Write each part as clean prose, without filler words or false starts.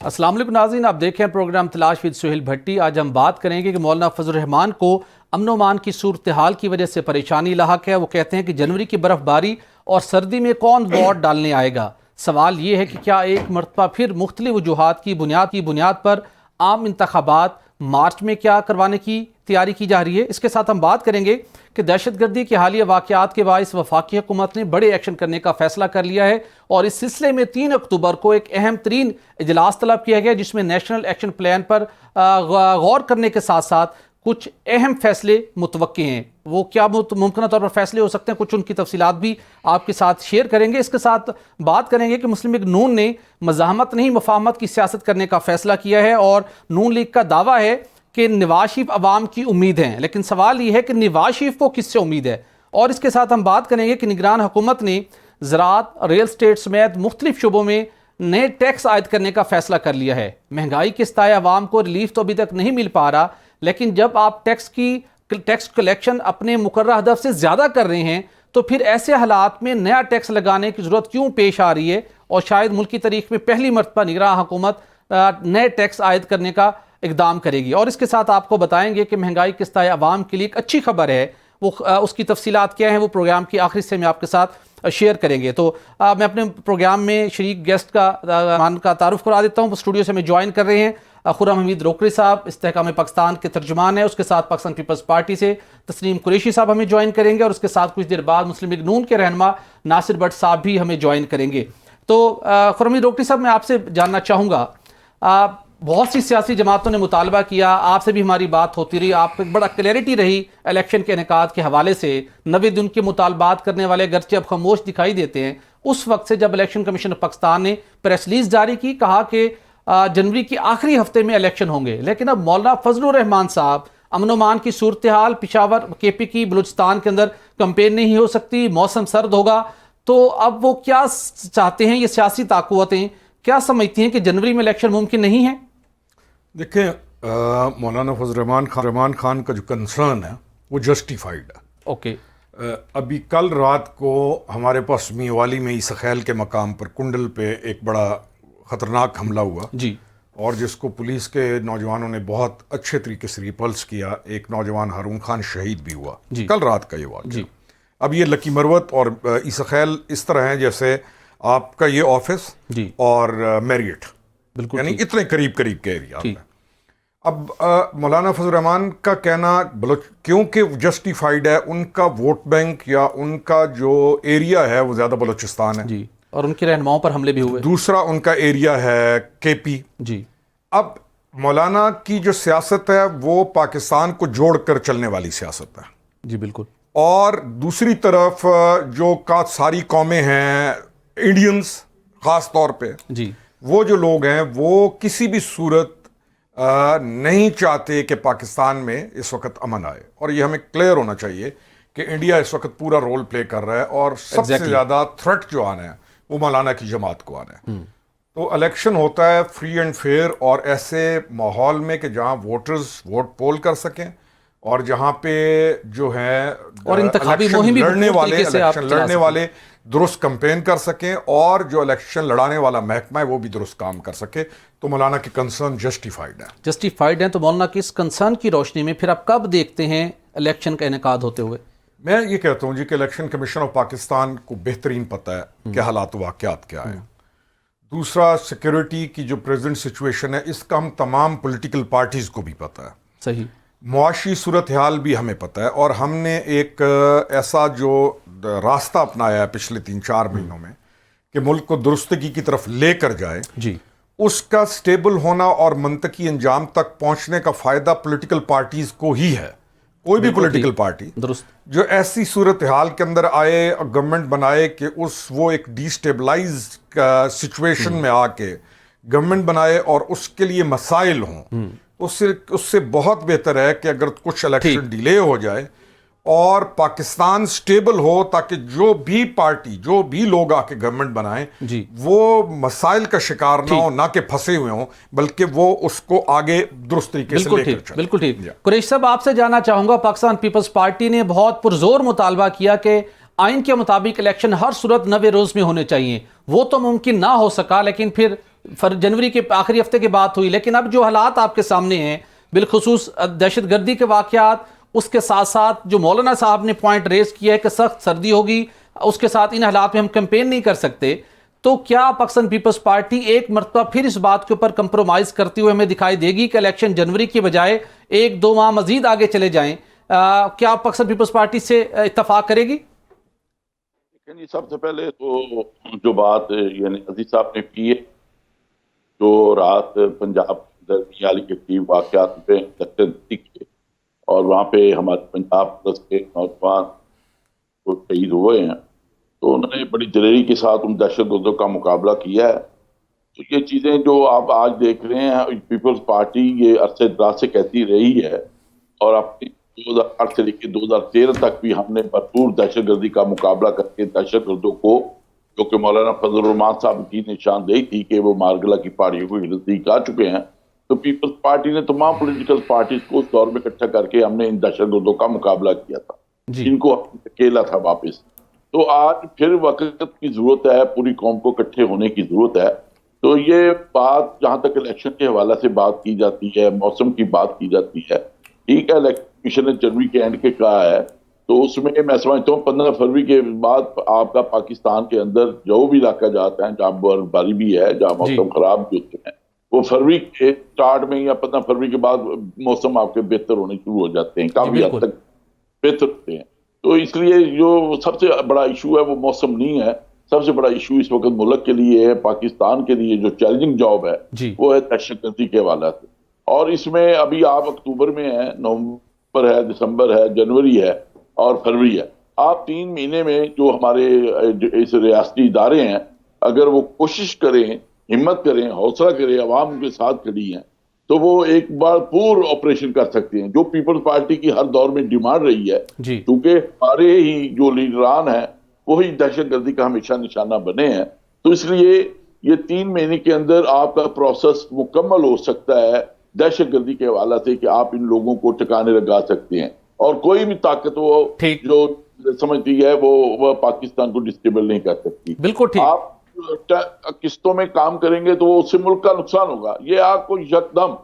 अस्सलाम वालेकुम नाज़रीन, आप देखें प्रोग्राम तलाश विद सुहेल भट्टी। आज हम बात करेंगे कि मौलाना फजल रहमान को अमन अमान की सूरत हाल की वजह से परेशानी लाहक है। वो कहते हैं कि जनवरी की बर्फबारी और सर्दी में कौन वोट डालने आएगा। सवाल ये है कि क्या एक मरतबा फिर मुख्तलिफ वजूहात की बुनियाद पर आम इंतखाबात मार्च में क्या करवाने की तैयारी की जा रही है। इसके साथ हम बात करेंगे कि दहशतगर्दी के हालिया वाक़यात के बाइस वफाकी हुकूमत ने बड़े एक्शन करने का फैसला कर लिया है और इस सिलसिले में 3 अक्टूबर को एक अहम तरीन इजलास तलब किया गया, जिसमें नेशनल एक्शन प्लान पर गौर करने के साथ साथ कुछ अहम फैसले मुतवक्के हैं। वो क्या मुमकिन तौर पर फैसले हो सकते हैं, कुछ उनकी तफसीलात भी आपके साथ शेयर करेंगे। इसके साथ बात करेंगे कि मुस्लिम लीग नून ने मज़ाहमत नहीं मुफाहमत की सियासत करने का फैसला किया है और नून लीग का दावा है कि नवाज शरीफ अवाम की उम्मीद है, लेकिन सवाल यह है कि नवाज शरीफ को किससे उम्मीद है। और इसके साथ हम बात करेंगे कि निगरान हुकूमत ने ज़राअत, रियल स्टेट समेत मुख्तलिफ शुबों में नए टैक्स आयद करने का फैसला कर लिया है। महंगाई के सताए अवाम को रिलीफ तो अभी तक नहीं मिल पा रहा, लेकिन जब आप टैक्स कलेक्शन अपने मुकर्रर हदफ से ज़्यादा कर रहे हैं तो फिर ऐसे हालात में नया टैक्स लगाने की ज़रूरत क्यों पेश आ रही है। और शायद मुल्क की तारीख में पहली मरतबा निगरान हुकूमत नए टैक्स आयद करने का इकदाम करेगी। और इसके साथ आपको बताएंगे कि महंगाई के सताए अवाम के लिए एक अच्छी खबर है, वो उसकी तफसीलात क्या है, वो प्रोग्राम की आखिरी से मैं आपके साथ शेयर करेंगे। तो मैं अपने प्रोग्राम में शरीक गेस्ट का तारुफ करा देता हूँ। स्टूडियो से हमें ज्वाइन कर रहे हैं खुर्रम हमीद रोकरी साहब, इस्तेहकाम पाकिस्तान के तर्जुमान है। उसके साथ पाकिस्तान पीपल्स पार्टी से तस्नीम कुरैशी साहब हमें ज्वाइन करेंगे और उसके साथ कुछ देर बाद मुस्लिम लीग नून के रहनुमा नासिर भट्ट साहब भी हमें ज्वाइन करेंगे। तो खुर्रम हमीद रोकरी साहब, मैं आपसे जानना चाहूँगा, बहुत सी सियासी जमातों ने मुतालबा किया, आपसे भी हमारी बात होती रही, आप एक बड़ा क्लैरिटी रही इलेक्शन के इनेकाद के हवाले से। 90 दिन के मुतालबात करने वाले अगरचे अब खामोश दिखाई देते हैं। उस वक्त से जब इलेक्शन कमीशन ऑफ पाकिस्तान ने प्रेस रिलीज जारी की, कहा कि जनवरी के आखिरी हफ्ते में इलेक्शन होंगे, लेकिन अब मौलाना फजल रहमान साहब, अमन अमान की सूरत हाल, पिशावर केपी की बलूचिस्तान के अंदर कंपेन नहीं हो सकती, मौसम सर्द होगा, तो अब वो क्या चाहते हैं, ये सियासी ताकतें क्या समझती हैं कि जनवरी में इलेक्शन मुमकिन नहीं है। देखिए, मौलाना फजल रहमान खान का जो कंसर्न है वो जस्टिफाइड है। ओके। अभी कल रात को हमारे पास मीवाली में ईसखैल के मकाम पर कुंडल पे एक बड़ा ख़तरनाक हमला हुआ जी, और जिसको पुलिस के नौजवानों ने बहुत अच्छे तरीके से रिपल्स किया। एक नौजवान हारून खान शहीद भी हुआ कल रात का ये वाक़या। अब ये लकी मरवत और ईसखैल इस तरह हैं जैसे आपका ये ऑफिस और मैरियट, बिल्कुल, यानी इतने करीब करीब के एरिया में। अब मौलाना फजल रहमान का कहना क्योंकि जस्टिफाइड है, उनका वोट बैंक या उनका जो एरिया है वो ज़्यादा बलूचिस्तान है जी, और उनके रहनुमाओं पर हमले भी हुए। दूसरा उनका एरिया है केपी जी। अब मौलाना की जो सियासत है वो पाकिस्तान को जोड़कर चलने वाली सियासत है जी, बिल्कुल। और दूसरी तरफ जो सारी कौमें हैं, इंडियंस ख़ास तौर पे जी, वो जो लोग हैं वो किसी भी सूरत नहीं चाहते कि पाकिस्तान में इस वक्त अमन आए। और ये हमें क्लियर होना चाहिए कि इंडिया इस वक्त पूरा रोल प्ले कर रहा है और सबसे ज़्यादा थ्रेट जो आना है वो मौलाना की जमात को आना है। तो इलेक्शन होता है फ्री एंड फेयर और ऐसे माहौल में कि जहाँ वोटर्स वोट पोल कर सकें और जहाँ पे जो है और इंतखाबी मुहिम भी लड़ने वाले दुरुस्त कंपेन कर सकें और जो इलेक्शन लड़ाने वाला महकमा है वो भी दुरुस्त काम कर सके। तो मौलाना की कंसर्न जस्टिफाइड है। तो मौलाना की इस कंसर्न की रोशनी में फिर आप कब देखते हैं इलेक्शन का इनेकाद होते हुए। मैं ये कहता हूँ जी कि इलेक्शन कमीशन ऑफ पाकिस्तान को बेहतरीन पता है कि हालात वाक़यात क्या है। दूसरा, सिक्योरिटी की जो प्रेजेंट सिचुएशन है इसका हम तमाम पॉलिटिकल पार्टीज को भी पता है। सही। मुआशी सूरत हाल भी हमें पता है और हमने एक ऐसा जो रास्ता अपनाया है पिछले 3-4 महीनों में कि मुल्क को दुरुस्तगी की तरफ लेकर जाए जी, उसका स्टेबल होना और मंतकी अंजाम तक पहुंचने का फायदा पॉलिटिकल पार्टीज को ही है। कोई भी पॉलिटिकल पार्टी जो ऐसी सूरत हाल के अंदर आए और गवर्नमेंट बनाए कि वो एक डिस्टेबलाइज सिचुएशन में आके गवर्नमेंट बनाए और उसके लिए मसाइल हों, उससे बहुत बेहतर है कि अगर कुछ इलेक्शन डिले हो जाए और पाकिस्तान स्टेबल हो ताकि जो भी पार्टी जो भी लोग आके गवर्नमेंट बनाएं वो मसाइल का शिकार ना हो, ना कि फंसे हुए हों, बल्कि वो उसको आगे दुरुस्त तरीके से लेकर चलें। बिल्कुल ठीक। कुरैशी साहब, आपसे जानना चाहूंगा, पाकिस्तान पीपल्स पार्टी ने बहुत पुरजोर मुतालबा किया कि आइन के मुताबिक इलेक्शन हर सूरत 90 रोज में होने चाहिए। वो तो मुमकिन ना हो सका, लेकिन फिर जनवरी के आखिरी हफ्ते की बात हुई, लेकिन अब जो हालात आपके सामने हैं, बिलखुसूस दहशतगर्दी के वाक़यात, उसके साथ साथ जो मौलाना साहब ने पॉइंट रेज किया है कि सख्त सर्दी होगी, उसके साथ इन हालात में हम कैंपेन नहीं कर सकते, तो क्या पाकिस्तान पीपल्स पार्टी एक मरतबा फिर इस बात के ऊपर कंप्रोमाइज करते हुए हमें दिखाई देगी कि इलेक्शन जनवरी के बजाय 1-2 माह मजीद आगे चले जाएं? क्या पाकिस्तान पीपल्स पार्टी से इत्तफाक करेगी? जी, सबसे पहले तो जो बात यानी अजीज साहब ने की है, जो रात पंजाब दरमियाली के करीब वाकयात पे के और वहाँ पे हमारे पंजाब पुलिस के नौजवान जो शहीद हुए हैं, तो उन्होंने बड़ी दिलेरी के साथ उन दहशतगर्दों का मुकाबला किया है। तो ये चीज़ें जो आप आज देख रहे हैं, पीपल्स पार्टी ये अरसे दराज से कहती रही है और अपनी 2008 से लेकर 2013 तक भी हमने भरपूर दहशतगर्दी का मुकाबला करके दहशतगर्दों को, क्योंकि मौलाना फजल रहमान साहब की निशानदेही थी कि वो मारगला की पहाड़ियों को नजदीक आ चुके हैं, तो पीपल्स पार्टी ने तमाम पॉलिटिकल पार्टीज को उस दौर में इकट्ठा करके हमने इन दहशतगर्दों का मुकाबला किया था, इनको अकेला था वापस। तो आज फिर वक्त की जरूरत है, पूरी कौम को इकट्ठे होने की जरूरत है। तो ये बात जहां तक इलेक्शन के हवाले से बात की जाती है, मौसम की बात की जाती है, ठीक है, इलेक्शन कमीशन ने जनवरी के एंड के कहा है, तो उसमें मैं समझता हूँ 15 फरवरी के बाद आपका पाकिस्तान के अंदर जो भी इलाका जाता है, जहाँ बर्फबारी भी है, जहाँ मौसम खराब भी होते हैं, वो फरवरी के स्टार्ट में या 15 फरवरी के बाद मौसम आपके बेहतर होने शुरू हो जाते हैं, काफी हद तक बेहतर होते हैं। तो इसलिए जो सबसे बड़ा इशू है वो मौसम नहीं है, सबसे बड़ा इशू इस वक्त मुल्क के लिए है, पाकिस्तान के लिए जो चैलेंजिंग जॉब है वो है दहशतगर्दी के हवाले से। और इसमें अभी आप अक्टूबर में है, नवंबर है, दिसंबर है, जनवरी है और फरवरी है, आप 3 महीने में जो हमारे इस रियासती इदारे हैं, अगर वो कोशिश करें, हिम्मत करें, हौसला करें, अवाम उनके साथ खड़ी है, तो वो एक बार पूर्ण ऑपरेशन कर सकते हैं, जो पीपल्स पार्टी की हर दौर में डिमांड रही है, क्योंकि हमारे ही जो लीडरान है वही दहशतगर्दी का हमेशा निशाना बने हैं। तो इसलिए ये 3 महीने के अंदर आपका प्रोसेस मुकम्मल हो सकता है दहशतगर्दी के हवाले से, कि आप इन लोगों को ठिकाने लगा सकते हैं और कोई भी ताकत वो जो समझती है वो पाकिस्तान को डिस्टेबल नहीं कर सकती। बिल्कुल ठीक। आप किस्तों में काम करेंगे तो उससे मुल्क का नुकसान होगा। ये आपको यकदम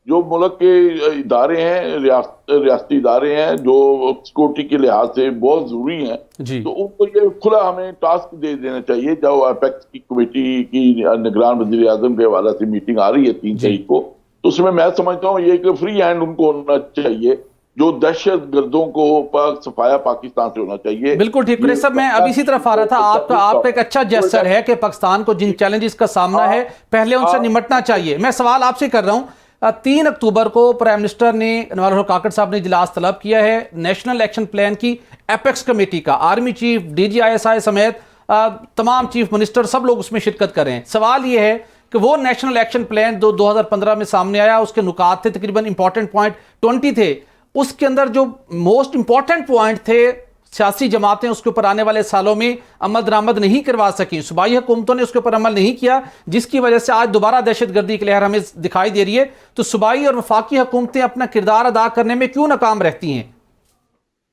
जो मुल्क के इदारे हैं, रियासती इदारे हैं, जो सिक्योरिटी के लिहाज से बहुत जरूरी हैं, तो उनको ये खुला हमें टास्क दे देना चाहिए। जब अपेक्स की कमेटी की निगरान वज़ीर आज़म के हवाले से मीटिंग आ रही है 3 तारीख को, तो उसमें मैं समझता हूँ ये एक फ्री हैंड उनको होना चाहिए, जो दहशतगर्दों को सफाया पाकिस्तान से होना चाहिए। बिल्कुल ठीक। सब मैं अभी इसी तरफ आ रहा था, आपका एक अच्छा जेस्चर है कि पाकिस्तान को जिन चैलेंजेस का सामना है पहले उनसे निपटना चाहिए। मैं सवाल आपसे कर रहा हूँ, 3 अक्टूबर को प्राइम मिनिस्टर ने, नवाज काकड़ साहब ने इजलास तलब किया है नेशनल एक्शन प्लान की एपेक्स कमेटी का, आर्मी चीफ, DGISI समेत तमाम चीफ मिनिस्टर सब लोग उसमें शिरकत कर रहे हैं। सवाल यह है कि वो नेशनल एक्शन प्लान 2015 में सामने आया, उसके नुकात थे, तकरीबन इंपॉर्टेंट पॉइंट 20 थे, उसके अंदर जो मोस्ट इंपॉर्टेंट पॉइंट थे सियासी जमातें उसके ऊपर आने वाले सालों में अमल दरामद नहीं करवा सकी, सूबाई हुकूमतों ने उसके ऊपर अमल नहीं किया, जिसकी वजह से आज दोबारा दहशतगर्दी की लहर हमें दिखाई दे रही है। तो सूबाई और वफाकी हुकूमतें अपना किरदार अदा करने में क्यों नाकाम रहती हैं?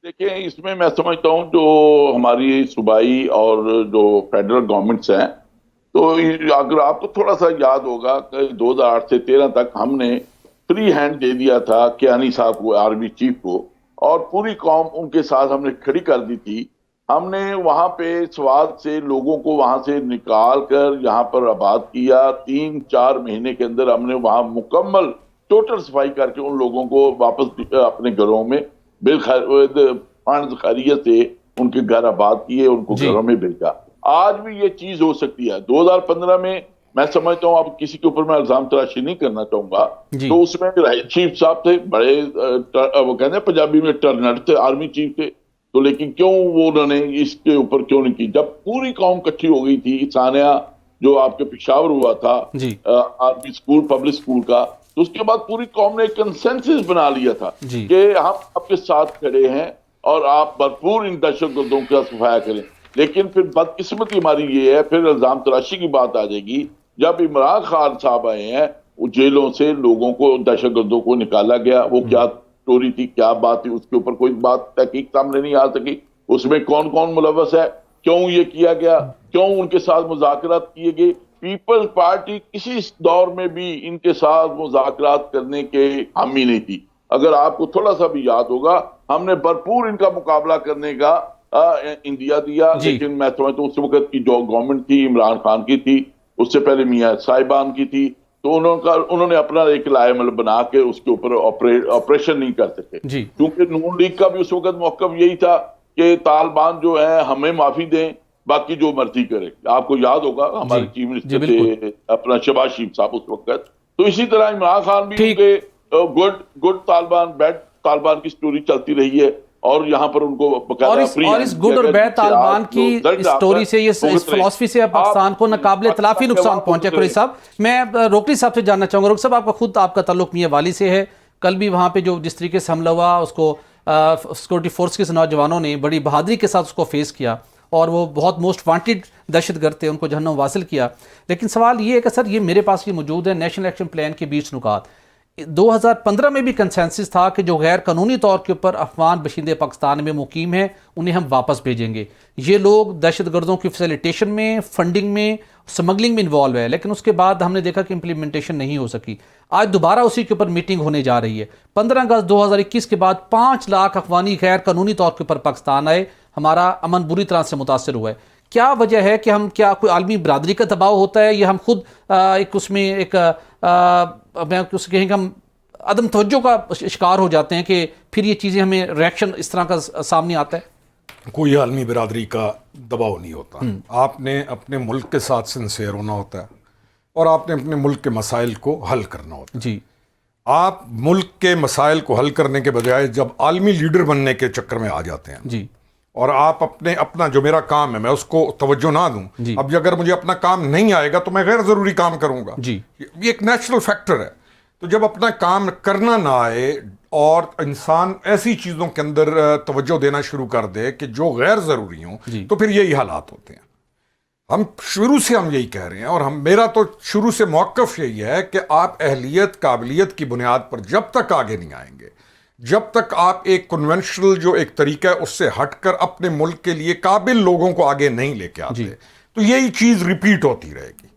देखिए, इसमें मैं समझता हूँ जो हमारी सूबाई और जो फेडरल गवर्नमेंट्स हैं, तो अगर आपको थोड़ा सा याद होगा कि 2008 से 13 तक हमने फ्री हैंड दे दिया था कियानी साहब को, आर्मी चीफ को, और पूरी कौम उनके साथ हमने खड़ी कर दी थी। हमने वहां पे स्वाद से लोगों को वहां से निकाल कर यहाँ पर आबाद किया। 3-4 महीने के अंदर हमने वहां मुकम्मल टोटल सफाई करके उन लोगों को वापस अपने घरों में खैरियत से उनके घर आबाद किए, उनको घरों में भेजा। आज भी ये चीज हो सकती है। 2015 में मैं समझता हूँ, अब किसी के ऊपर मैं इल्जाम तराशी नहीं करना चाहूंगा, तो उसमें चीफ साहब थे, बड़े वो कहते हैं पंजाबी में टर्नर थे, आर्मी चीफ थे, तो लेकिन क्यों वो उन्होंने इसके ऊपर क्यों नहीं की? जब पूरी कौम इकट्ठी हो गई थी, सानिया जो आपके पेशावर हुआ था आर्मी स्कूल, पब्लिक स्कूल का, तो उसके बाद पूरी कौम ने एक कंसेंसस बना लिया था कि हम आपके साथ खड़े हैं और आप भरपूर इन दहशतगर्दों का सफाया करें। लेकिन फिर बदकिस्मती हमारी ये है, फिर इल्जाम तराशी की बात आ जाएगी। जब इमरान खान साहब आए हैं, वो जेलों से लोगों को, दहशतगर्दों को निकाला गया, वो क्या स्टोरी थी, क्या बात थी, उसके ऊपर कोई बात तहकीक सामने नहीं आ सकी। उसमें कौन कौन मुलव्वस है, क्यों ये किया गया, क्यों उनके साथ मुज़ाकरात किए गए, पीपल्स पार्टी किसी दौर में भी इनके साथ मुज़ाकरात करने के हामी नहीं थी। अगर आपको थोड़ा सा भी याद होगा, हमने भरपूर इनका मुकाबला करने का इंडिया दिया, लेकिन मैं समझता हूँ उस वक्त की जो गवर्नमेंट थी इमरान खान की थी, उससे पहले मियां साहिबान की थी, तो उन्होंने अपना एक लाएमल बना के उसके ऊपर ऑपरेशन नहीं कर सके, क्योंकि नून लीग का भी उस वक्त मौक़िफ़ यही था कि तालिबान जो है हमें माफी दें, बाकी जो मर्जी करे। आपको याद होगा हमारे चीफ मिनिस्टर थे अपना शहबाज शरीफ साहब उस वक्त। तो इसी तरह इमरान खान भी उनके गुड तालिबान बैड तालिबान की स्टोरी चलती रही है, और यहाँ पर उनको और इस गुड और बैड तालिबान की स्टोरी से, ये इस फिलॉसफी से पाकिस्तान को नाकाबिले तलाफी नुकसान पहुंचा। कुरैशी साहब, मैं रोकड़ी साहब से जानना चाहूंगा। रोकड़ी साहब, आपका ताल्लुक मियां वाली से है। कल भी वहां पे जो जिस तरीके से हमला हुआ, उसको सिक्योरिटी फोर्स के नौजवानों ने बड़ी बहादुरी के साथ उसको फेस किया, और वो बहुत मोस्ट वांटेड दहशतगर्द थे, उनको जहन्नुम वासिल किया। लेकिन सवाल ये है कि सर, ये मेरे पास ये मौजूद है नेशनल एक्शन प्लान के 20 नुकात। 2015 में भी कंसेंसस था कि जो गैर कानूनी तौर के ऊपर अफगान बशिंदे पाकिस्तान में मुकीम हैं, उन्हें हम वापस भेजेंगे। ये लोग दहशतगर्दों की फैसिलिटेशन में, फंडिंग में, स्मगलिंग में इन्वॉल्व है। लेकिन उसके बाद हमने देखा कि इम्प्लीमेंटेशन नहीं हो सकी। आज दोबारा उसी के ऊपर मीटिंग होने जा रही है। 15 अगस्त 2021 के बाद 5 लाख अफगानी गैर कानूनी तौर के ऊपर पाकिस्तान आए। हमारा अमन बुरी तरह से मुतासर हुआ है। क्या वजह है कि हम, क्या कोई आलमी बरादरी का दबाव होता है, या हम खुद एक उसमें एक उससे कहेंगे हम अदम तवज्जो का शिकार हो जाते हैं कि फिर ये चीज़ें हमें रिएक्शन इस तरह का सामने आता है? कोई आलमी बरादरी का दबाव नहीं होता। आपने अपने मुल्क के साथ सिंसियर होना होता है, और आपने अपने मुल्क के मसाइल को हल करना होता है। जी, आप मुल्क के मसाइल को हल करने के बजाय जब आलमी लीडर बनने के चक्कर में आ जाते हैं जी, और आप अपना जो मेरा काम है मैं उसको तवज्जो ना दूं, अब अगर मुझे अपना काम नहीं आएगा तो मैं गैर जरूरी काम करूंगा। जी, ये एक नेचुरल फैक्टर है। तो जब अपना काम करना ना आए और इंसान ऐसी चीजों के अंदर तवज्जो देना शुरू कर दे कि जो गैर जरूरी हो, तो फिर यही हालात होते हैं। हम शुरू से हम यही कह रहे हैं, और मेरा तो शुरू से मौक़िफ़ यही है कि आप अहलियत काबिलियत की बुनियाद पर जब तक आगे नहीं आएंगे, जब तक आप एक कन्वेंशनल जो एक तरीका है उससे हटकर अपने मुल्क के लिए काबिल लोगों को आगे नहीं लेके आते, तो यही चीज रिपीट होती रहेगी।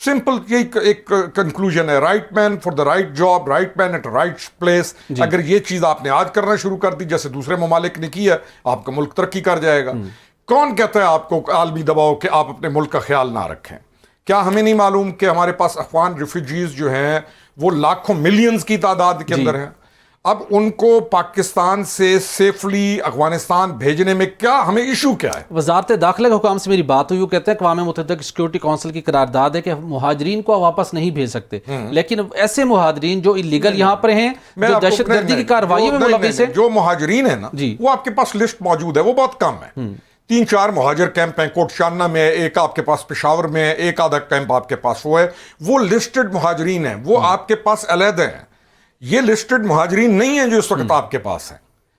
सिंपल यही एक कंक्लूजन है, right man for the right job, right man eight right place. अगर ये चीज आपने आज करना शुरू कर दी जैसे दूसरे ममालिक ने किया, आपका मुल्क तरक्की कर जाएगा। कौन कहता है आपको आलमी दबाव कि आप अपने मुल्क का ख्याल ना रखें? क्या हमें नहीं मालूम कि हमारे पास अफगान रिफ्यूजीज जो हैं वो लाखों मिलियंस की तादाद के अंदर हैं? अब उनको पाकिस्तान से सेफली अफगानिस्तान भेजने में क्या हमें इशू क्या है? वजारत दाखिला के हुकाम से मेरी बात हुई, वो कहते हैं अक़वाम मुत्तहिदा की सिक्योरिटी काउंसिल की करारदाद है कि मुहाजिरीन को वापस नहीं भेज सकते, लेकिन ऐसे मुहाजिरीन जो इलीगल यहाँ पर हैं, जो दहशतगर्दी की कार्रवाई में मुलव्विस हैं, जो मुहाजिरीन है ना, वो आपके पास लिस्ट मौजूद है, वो बहुत कम है। 3-4 मुहाजिर कैंप हैं, कोटशाना में एक, आपके पास पेशावर में एक आधा कैंप आपके पास वो है। वो लिस्टेड मुहाजिरीन है, वो आपके पास अलग हैं। ये लिस्टेड मुहाजिरीन नहीं है जो इस वक्त आपके पास है।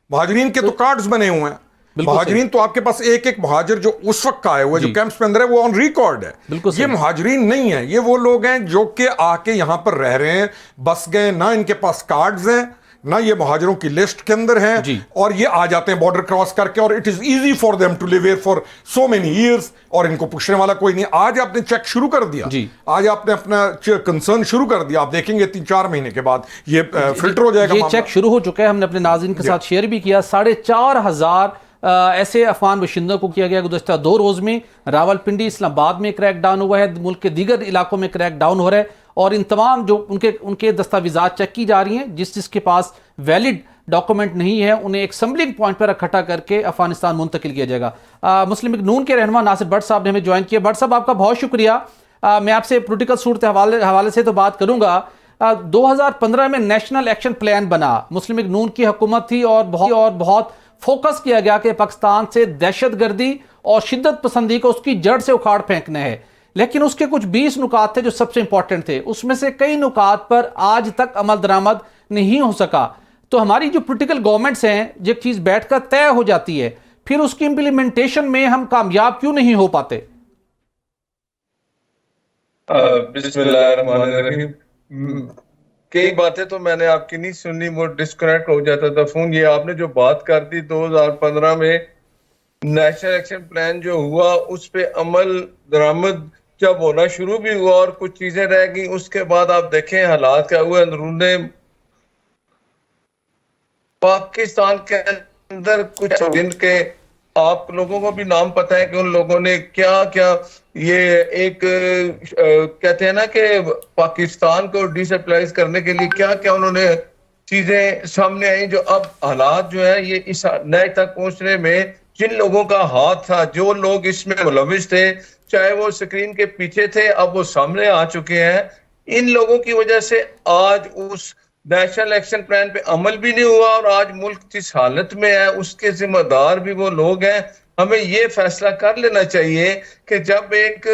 मुहाजिरीन के तो कार्ड्स बने हुए हैं। मुहाजिरीन तो आपके पास एक एक मुहाजिर जो उस वक्त आए हुए जो कैंप्स में अंदर है वो ऑन रिकॉर्ड है। ये मुहाजिरीन नहीं है, ये वो लोग हैं जो कि आके यहां पर रह रहे हैं, बस गए ना, इनके पास कार्ड्स हैं ना, ये मुहाजिरों की लिस्ट के अंदर हैं, और ये आ जाते हैं बॉर्डर क्रॉस करके, और it is easy for them to live here for so many years, और इनको पूछने वाला कोई नहीं। आज आपने चेक शुरू कर दिया, आज आपने अपना कंसर्न शुरू कर दिया, आप देखेंगे 3-4 महीने के बाद ये फिल्टर हो जाएगा। ये चेक शुरू हो चुका है, हमने अपने नाज़रीन के साथ शेयर भी किया। 4,500 ऐसे अफगान बाशिंदों को किया गया गुज़श्ता 2 रोज़ में। रावलपिंडी, इस्लामाबाद में क्रैक डाउन हुआ है, मुल्क के दीगर इलाकों में क्रैक डाउन हो रहा है, और इन तमाम जो उनके दस्तावेज़ात चेक की जा रही हैं। जिसके पास वैलिड डॉक्यूमेंट नहीं है उन्हें एक संबलिंग पॉइंट पर इकट्ठा करके अफगानिस्तान मुंतकिल किया जाएगा। मुस्लिम लीग नून के रहनुमा नासिर भट्ट साहब ने हमें ज्वाइन किया। भट्ट साहब, आपका बहुत शुक्रिया। मैं आपसे पोलिटिकल सूरत हवाले से तो बात करूंगा। 2015 में नेशनल एक्शन प्लान बना, मुस्लिम लीग नून की हुकूमत थी, और बहुत फोकस किया गया कि पाकिस्तान से दहशतगर्दी और शिद्दत पसंदी को उसकी जड़ से उखाड़ फेंकना है। लेकिन उसके कुछ 20 नुकात थे जो सबसे इंपॉर्टेंट थे, उसमें से कई नुकात पर आज तक अमल दरामद नहीं हो सका। तो हमारी जो पोलिटिकल गवर्नमेंट्स हैं, जो चीज़ बैठकर तय हो जाती है, फिर उसकी इम्प्लीमेंटेशन में हम कामयाब क्यों नहीं हो पाते? बिस्मिल्लाहिर्रहमानिर्रहीम। कई बातें तो मैंने आपकी नहीं सुनी, वो डिस्कनेक्ट हो जाता था फोन। ये आपने जो बात कर दी 2015 में नेशनल एक्शन प्लान जो हुआ, उस पे अमल दरामद जब होना शुरू भी हुआ और कुछ चीजें रह गई, उसके बाद आप देखें हालात क्या हुए अंदरूने पाकिस्तान के अंदर। कुछ जिनके आप लोगों को भी नाम पता है कि उन लोगों ने क्या क्या ये एक कहते हैं ना कि पाकिस्तान को डिस्टेबलाइज करने के लिए क्या क्या उन्होंने चीजें सामने आई, जो अब हालात जो है ये इस नए तक पहुंचने में जिन लोगों का हाथ था, जो लोग इसमें मुलविस थे, चाहे वो स्क्रीन के पीछे थे, अब वो सामने आ चुके हैं। इन लोगों की वजह से आज उस नेशनल एक्शन प्लान पे अमल भी नहीं हुआ और आज मुल्क जिस हालत में है उसके जिम्मेदार भी वो लोग हैं। हमें ये फैसला कर लेना चाहिए कि जब एक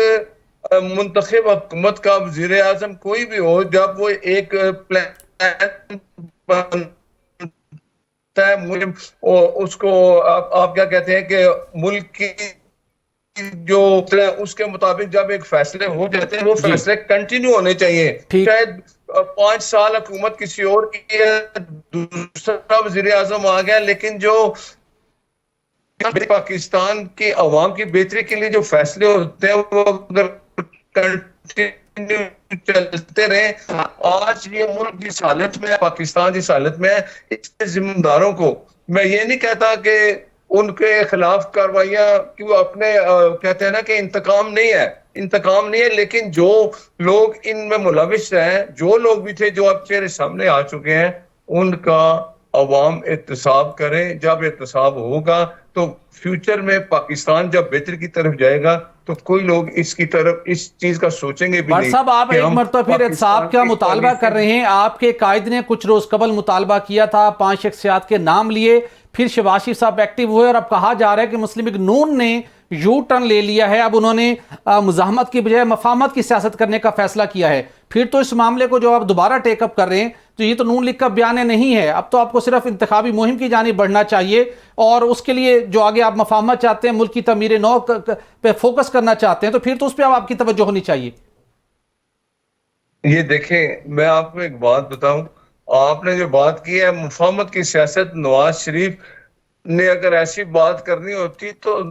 मुंतखब हुकूमत का वजीर आजम कोई भी हो, जब वो एक प्लान बनता है मुझे उसको आप क्या कहते हैं कि मुल्क की जो उसके मुताबिक जब एक फैसले हो जाते हैं वो फैसले कंटिन्यू होने चाहिए। शायद 5 साल हुकूमत किसी और की है, दूसरा वजीर आजम आ गया, लेकिन जो पाकिस्तान की अवाम की बेहतरी के लिए जो फैसले होते हैं वो अगर कंटिन्यू चलते रहे, आज ये मुल्क जिस हालत में है, पाकिस्तान जिस हालत में है, इसके जिम्मेदारों को मैं ये नहीं कहता कि उनके खिलाफ कार्रवाइयां कि वो अपने कहते हैं ना कि इंतकाम नहीं है, लेकिन जो लोग इनमें मुलविस हैं, जो लोग भी थे जो अब चेहरे सामने आ चुके हैं, उनका अवाम एहतसाब करें। जब एहतसाब होगा तो फ्यूचर में पाकिस्तान जब बेहतर की तरफ जाएगा तो कोई लोग इसकी तरफ इस चीज का सोचेंगे भी नहीं। साहब, आप एक मरतबा फिर एहतसाब का मुतालबा कर रहे हैं। आपके कायद ने कुछ रोज कबल मुतालबा किया था, 5 शख्सियात के नाम लिए, फिर शहबाज शरीफ साहब एक्टिव हुए और अब कहा जा रहा है कि मुस्लिम लीग नून ने यू टर्न ले लिया है। अब उन्होंने मुजाहमत की बजाय मफाहमत की सियासत करने का फैसला किया है। फिर तो इस मामले को जो आप दोबारा टेकअप कर रहे हैं, तो ये तो नून लीग का बयान नहीं है। अब तो आपको सिर्फ इंतखाबी मुहिम की जानिब बढ़ना चाहिए और उसके लिए जो आगे आप मफाहमत चाहते हैं, मुल्क की तमीर नौ पे फोकस करना चाहते हैं, तो फिर तो उस पर अब आपकी तवज्जो होनी चाहिए। ये देखें, मैं आपको एक बात बताऊं, आपने जो बात की है मुफाहमत की सियासत, नवाज शरीफ ने अगर ऐसी बात करनी होती तो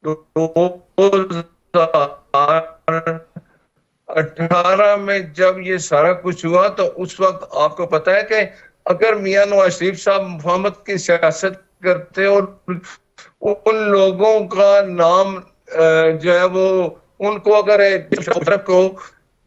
2018 में जब ये सारा कुछ हुआ तो उस वक्त आपको पता है कि अगर मियां नवाज शरीफ साहब मुफाहमत की सियासत करते और उन लोगों का नाम जो है वो उनको अगर को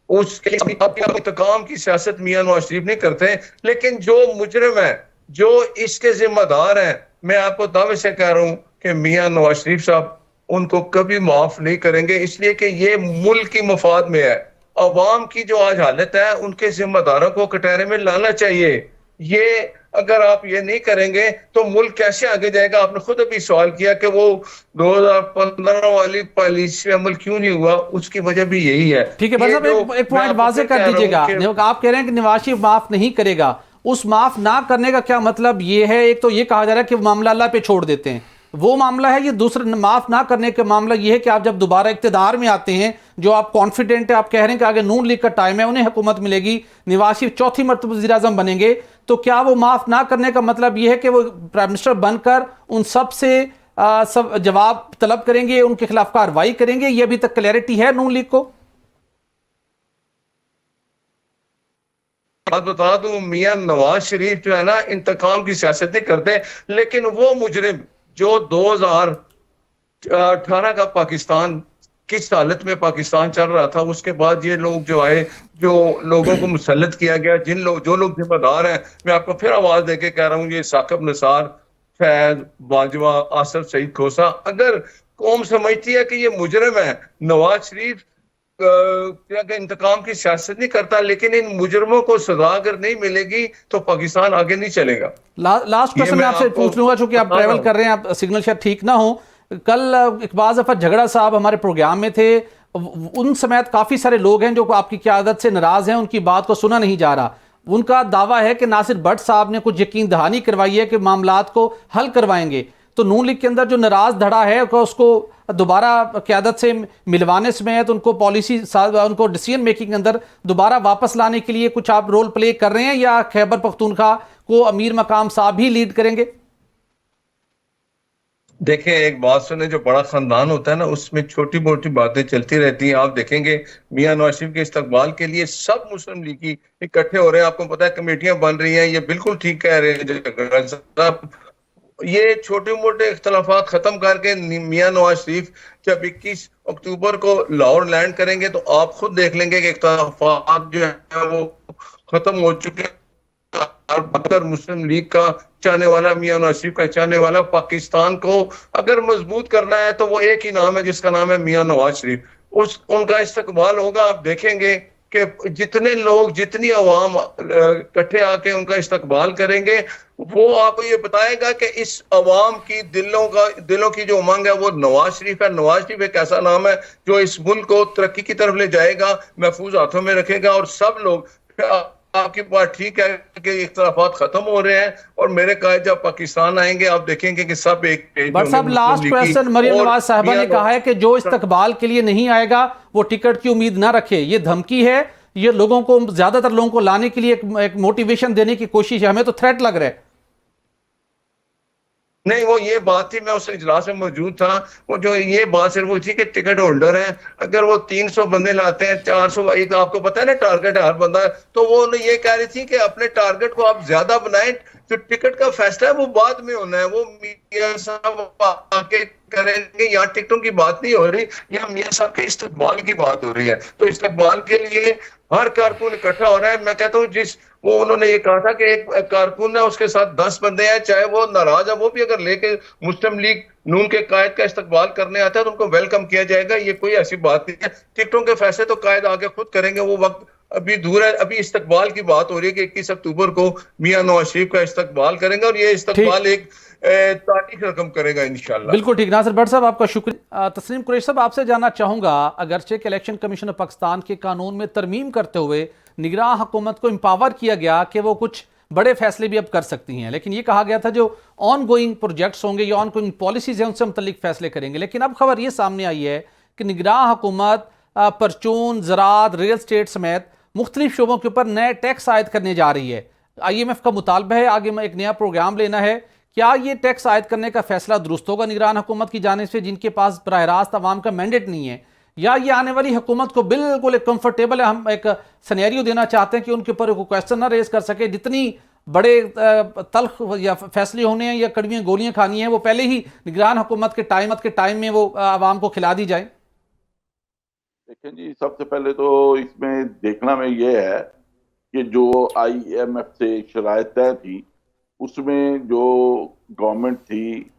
उसके इंतकाम की सियासत मियां नवाज शरीफ नहीं करते, लेकिन जो मुजरिम है, जो इसके जिम्मेदार हैं, मैं आपको दावे से कह रहा हूं कि मियां नवाज शरीफ साहब उनको कभी माफ नहीं करेंगे, इसलिए कि ये मुल्क की मफाद में है। अवाम की जो आज हालत है उनके जिम्मेदारों को कटहरे में लाना चाहिए। ये अगर आप ये नहीं करेंगे तो मुल्क कैसे आगे जाएगा? आपने खुद अभी सवाल किया कि वो 2015 वाली पॉलिसी में अमल क्यों नहीं हुआ, उसकी वजह भी यही है। ठीक है, बस एक पॉइंट वाज़ेह कर दीजिएगा। आप कह रहे हैं कि नवाज शरीफ माफ नहीं करेगा, उस माफ ना करने का क्या मतलब ये है? एक तो ये कहा जा रहा है कि मामला अल्लाह पे छोड़ देते हैं, वो मामला है। ये दूसरा माफ ना करने का मामला ये है कि आप जब दोबारा इक्तिदार में आते हैं, जो आप कॉन्फिडेंट है, आप कह रहे हैं कि आगे नून लीग का टाइम है, उन्हें हुकूमत मिलेगी, नवाज शरीफ चौथी मरतबा वज़ीर आज़म बनेंगे, तो क्या वो माफ ना करने का मतलब ये है कि वो प्राइम मिनिस्टर बनकर उन सब से सब जवाब तलब करेंगे, उनके खिलाफ कार्रवाई करेंगे? ये अभी तक क्लैरिटी है नून लीग को? बात बता दूं, मियां नवाज शरीफ जो है ना इंतकाम की सियासत नहीं करते, लेकिन वो मुजरिम जो 2018 का पाकिस्तान किस हालत में पाकिस्तान चल रहा था, उसके बाद ये लोग जो आए, जो लोगों को मुसल्लत किया गया, जो लोग जिम्मेदार हैं, मैं आपको फिर आवाज देके कह रहा हूँ, ये साकिब निसार, फैज बाजवा, आसिफ सईद खोसा, अगर कौम समझती है कि ये मुजरिम है, नवाज शरीफ इंतकाम की सियासत नहीं करता, लेकिन इन मुजरमों को सजा अगर नहीं मिलेगी तो पाकिस्तान आगे नहीं चलेगा। लास्ट क्वेश्चन मैं आपसे पूछ लूंगा, चूंकि आप ट्रैवल कर रहे हैं, आप सिग्नल शायद ठीक ना हो। कल इकबाल जफर झगड़ा साहब हमारे प्रोग्राम में थे, उन समेत काफी सारे लोग हैं जो आपकी क़यादत से नाराज हैं, उनकी बात को सुना नहीं जा रहा। उनका दावा है कि नासिर भट्ट साहब ने कुछ यकीन दहानी करवाई है कि मामलात को हल करवाएंगे। तो नून लीग के अंदर जो नाराज धड़ा है उसको दोबारा क़यादत से मिलवाने समेत उनको पॉलिसी, उनको डिसीजन मेकिंग के अंदर दोबारा वापस लाने के लिए कुछ आप रोल प्ले कर रहे हैं, या खैबर पख्तूनख्वा को अमीर मकाम साहब ही लीड करेंगे? देखें, एक बात सुने, जो बड़ा खानदान होता है ना, उसमें छोटी मोटी बातें चलती रहती हैं। आप देखेंगे मियां नवाज शरीफ के इस्तकबाल के लिए सब मुस्लिम लीगी इकट्ठे हो रहे हैं। आपको पता है कमेटियां बन रही हैं। ये बिल्कुल ठीक कह रहे हैं जगह साहब। ये छोटे मोटे इख्तलाफात खत्म करके मियां नवाज शरीफ जब 21 अक्टूबर को लाहौर लैंड करेंगे तो आप खुद देख लेंगे कि इख्तलाफात जो है वो खत्म हो चुके हैं। अगर मुस्लिम लीग का चाहने वाला, मियां नवाज शरीफ का चाहने वाला, पाकिस्तान को अगर मजबूत करना है तो वो एक ही नाम है जिसका नाम है मियां नवाज शरीफ। उनका इस्तकबाल होगा। आप देखेंगे कि जितने लोग, जितनी अवाम इकट्ठे आके उनका इस्तकबाल करेंगे, वो आपको ये बताएगा कि इस अवाम की दिलों की जो उमंग है वो नवाज शरीफ है। नवाज शरीफ एक ऐसा नाम है जो इस मुल्क को तरक्की की तरफ ले जाएगा, महफूज हाथों में रखेगा। और सब लोग, आपकी बात ठीक है कि इख्तलाफात खत्म हो रहे हैं, और मेरे कहा जब पाकिस्तान आएंगे आप देखेंगे कि सब एक बट साहब, लास्ट क्वेश्चन, मरियम नवाज साहबा ने कहा है कि जो इस्तकबाल के लिए नहीं आएगा वो टिकट की उम्मीद ना रखे। ये धमकी है, ये लोगों को, ज्यादातर लोगों को लाने के लिए एक मोटिवेशन देने की कोशिश है। हमें तो थ्रेट लग रहा है। नहीं, वो ये बात थी, मैं उस इजलास में मौजूद था। वो जो ये बात सिर्फ वो थी कि टिकट होल्डर है, अगर वो 300 बंदे लाते हैं, 400, एक आपको पता है ना टारगेट है हर बंदा, तो वो ये कह रही थी कि अपने टारगेट को आप ज्यादा बनाएं, जो टिकट का फैसला है वो बाद में होना है, वो मियां साहब आके करेंगे। यहाँ टिकटों की बात नहीं हो रही, यहाँ मियां साहब के इस्तकबाल की बात हो रही है। तो इस्तकबाल के लिए हर कारकुन इकट्ठा हो रहा है। मैं कहता हूँ वो उन्होंने ये कहा था कि एक कारकुन है, उसके साथ 10 बंदे हैं, चाहे वो नाराज है, वो भी अगर लेके मुस्लिम लीग नून के कायद का इस्तकबाल करने आता है तो उनको वेलकम किया जाएगा। ये कोई ऐसी बात नहीं है। टिकटों के फैसले तो कायद आगे खुद करेंगे, वो वक्त अभी दूर है। अभी इस्तकबाल की बात हो रही है कि 21 अक्टूबर को मियां नवाज शरीफ का इस्तकबाल करेंगे, और ये इस्तकबाल एक तारीख रकम करेगा इंशाल्लाह। बिल्कुल ठीक। नासिर भट्ट साहब, आपका शुक्रिया। तस्नीम कुरैशी साहब, आपसे जानना चाहूंगा, अगरचे कि इलेक्शन कमीशन ऑफ पाकिस्तान के कानून में तरमीम करते हुए निगरान हुकूमत को एम्पावर किया गया कि वो कुछ बड़े फैसले भी अब कर सकती हैं, लेकिन ये कहा गया था जो ऑन गोइंग प्रोजेक्ट्स होंगे या ऑन गोइंग पॉलिसीज हैं उनसे मुतल्लिक फैसले करेंगे। लेकिन अब खबर ये सामने आई है कि निगरान हुकूमत परचून, ज़राअत, रियल स्टेट समेत मुख्तलिफ शोबों के ऊपर नए टैक्स आयद करने जा रही है। IMF का मुतालबा है आगे एक नया प्रोग्राम लेना है। क्या ये टैक्स आयद करने का फैसला दुरुस्त होगा निगरान हुकूमत की जानिब से, जिनके पास बराह रास्त अवाम का मैंडेट नहीं है, या ये आने वाली हुकूमत को बिल्कुल एक कंफर्टेबल है, हम एक सिनेरियो देना चाहते हैं कि उनके ऊपर कोई क्वेश्चन ना रेज कर सके, जितनी बड़े तल्ख या फैसले होने हैं या कड़वियाँ गोलियां खानी हैं वो पहले ही निगरान हुकूमत के टाइम में वो आवाम को खिला दी जाए? देखें जी, सबसे पहले तो इसमें देखना में ये है कि जो IMF से शराइत तय थी उसमें जो गवर्नमेंट थी,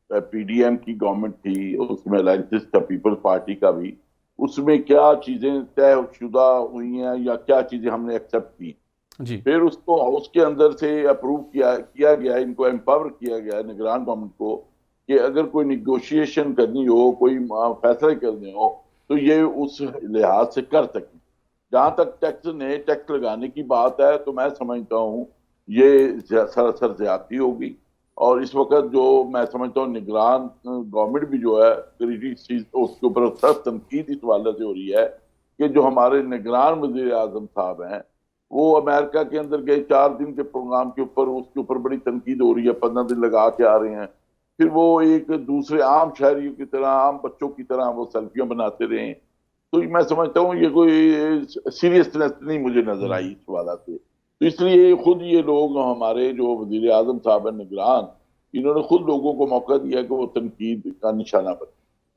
PDM की गवर्नमेंट थी, उसमें अलायंस था पीपल्स पार्टी का भी, उसमें क्या चीजें तय शुदा हुई हैं या क्या चीजें हमने एक्सेप्ट की जी। फिर उसको हाउस के अंदर से अप्रूव किया गया, इनको एम्पावर किया गया निगरान गवर्नमेंट को कि अगर कोई निगोशिएशन करनी हो, कोई फैसले करने हो तो ये उस लिहाज से कर सकें। जहां तक टैक्स लगाने की बात है तो मैं समझता हूँ ये सरासर ज्यादती होगी, और इस वक्त जो मैं समझता हूँ निगरान गवर्नमेंट भी जो है उसके ऊपर सख्त तनकीद इस वाले से हो रही है कि जो हमारे निगरान वज़ीर आज़म साहब हैं वो अमेरिका के अंदर गए 4 दिन के प्रोग्राम के ऊपर, उसके ऊपर बड़ी तनकीद हो रही है, 15 दिन लगा के आ रहे हैं, फिर वो एक दूसरे आम शहरियों की तरह, आम बच्चों की तरह वो सेल्फियां बनाते रहे। तो मैं समझता हूँ ये कोई सीरियसनेस नहीं मुझे नजर आई इस वाला से। तो इसलिए खुद ये लोग, हमारे जो वज़ीर आज़म साहब है निगरान, इन्होंने खुद लोगों को मौका दिया कि वो तनकीद का निशाना बने।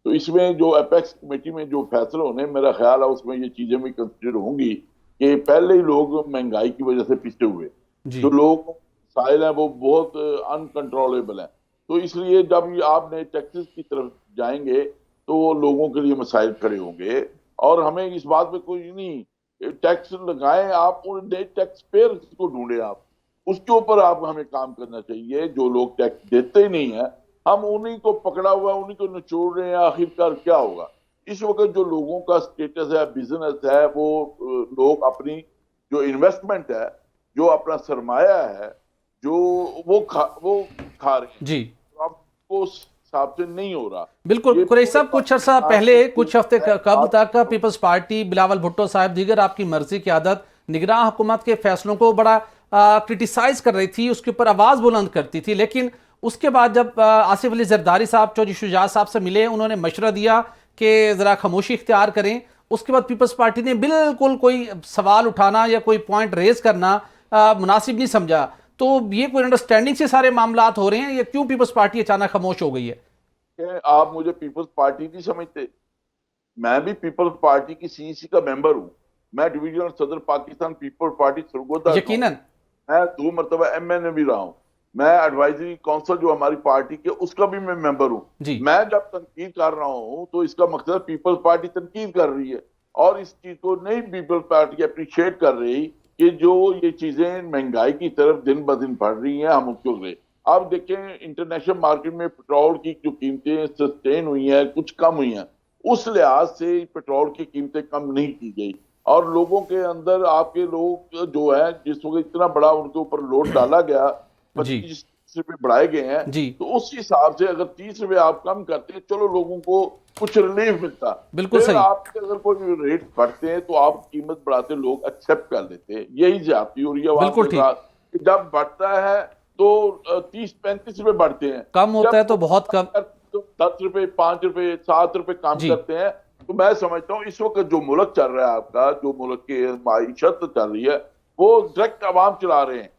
तो इसमें जो अपेक्स कमेटी में जो फैसले होने, मेरा ख्याल है उसमें ये चीजें भी कंसिडर होंगी कि पहले ही लोग महंगाई की वजह से पिछड़े हुए, जो लोग साइल हैं वो बहुत अनकंट्रोलेबल हैं। तो इसलिए जब आपने टैक्सेस की तरफ जाएंगे तो लोगों के लिए मसाइल खड़े होंगे, और हमें इस बात में कोई नहीं, टैक्स लगाएं आप, उन टैक्स पेयर को ढूंढे, आप उसके ऊपर आप हमें काम करना चाहिए। जो लोग टैक्स देते ही नहीं है हम उन्हीं को पकड़ा हुआ, उन्हीं को निचोड़ रहे हैं, आखिरकार क्या होगा? इस वक्त जो लोगों का स्टेटस है, बिजनेस है, वो लोग अपनी जो इन्वेस्टमेंट है, जो अपना सरमाया है, जो वो खा रहे हैं जी। आपको हिसाब से नहीं हो रहा। बिल्कुल कुरैशी साहब, कुछ अर्सा पहले, कुछ हफ्ते कब तक पीपल्स पार्टी, बिलावल भुट्टो साहब, दीगर आपकी मर्जी की आदत निगरान हुकूमत के फैसलों को बड़ा क्रिटिसाइज कर रही थी, उसके ऊपर आवाज बुलंद करती थी, लेकिन उसके बाद जब आसिफ अली जरदारी साहब चौधरी शुजात साहब से मिले, उन्होंने मशवरा दिया कि ज़रा खामोशी इख्तियार करें। उसके बाद पीपल्स पार्टी ने बिल्कुल कोई सवाल उठाना या कोई पॉइंट रेज करना मुनासिब नहीं समझा। तो ये कोई अंडरस्टैंडिंग से सारे मामलात हो रहे हैं या क्यों पीपल्स पार्टी अचानक खामोश हो गई है? आप मुझे पीपल्स पार्टी नहीं समझते? मैं भी पीपल्स पार्टी की सीईसी का मेंबर हूं। मैं डिवीजनल सदर पाकिस्तान पीपल्स पार्टी सरगोदा, यकीनन मैं 2 मरतबा एमएनए भी रहा हूं। मैं एडवाइजरी काउंसिल जो हमारी पार्टी के उसका भी मैं मेंबर हूं। मैं जब तनकीद कर रहा हूं तो इसका मकसद पीपल्स पार्टी तनकीद कर रही है और इस चीज को नहीं पीपल्स पार्टी अप्रिशिएट कर रही कि जो ये चीजें महंगाई की तरफ दिन ब दिन बढ़ रही हैं, हम उसको ले। अब देखें इंटरनेशनल मार्केट में पेट्रोल की जो कीमतें सस्टेन हुई हैं, कुछ कम हुई हैं, उस लिहाज से पेट्रोल की कीमतें कम नहीं की गई और लोगों के अंदर आपके लोग जो है जिस वक्त इतना बड़ा उनके ऊपर लोड डाला गया, 25 रुपए बढ़ाए गए हैं, तो उस हिसाब से अगर 30 रुपए आप कम करते हैं, चलो लोगों को कुछ रिलीफ मिलता। बिल्कुल सही। आपके अगर कोई रेट बढ़ते हैं तो आप कीमत बढ़ाते, लोग एक्सेप्ट कर लेते हैं। यही ज्यादती हो रही है। बिल्कुल ठीक। जब बढ़ता है तो 30-35 रुपए बढ़ते हैं, कम होता है तो बहुत कम, तो 10 रुपए 5 रुपए 7 रुपए कम करते हैं। तो मैं समझता हूँ इस वक्त जो मुल्क चल रहा है आपका, जो मुल्क की माईशत चल रही है, वो डायरेक्ट आवाम चला रहे हैं।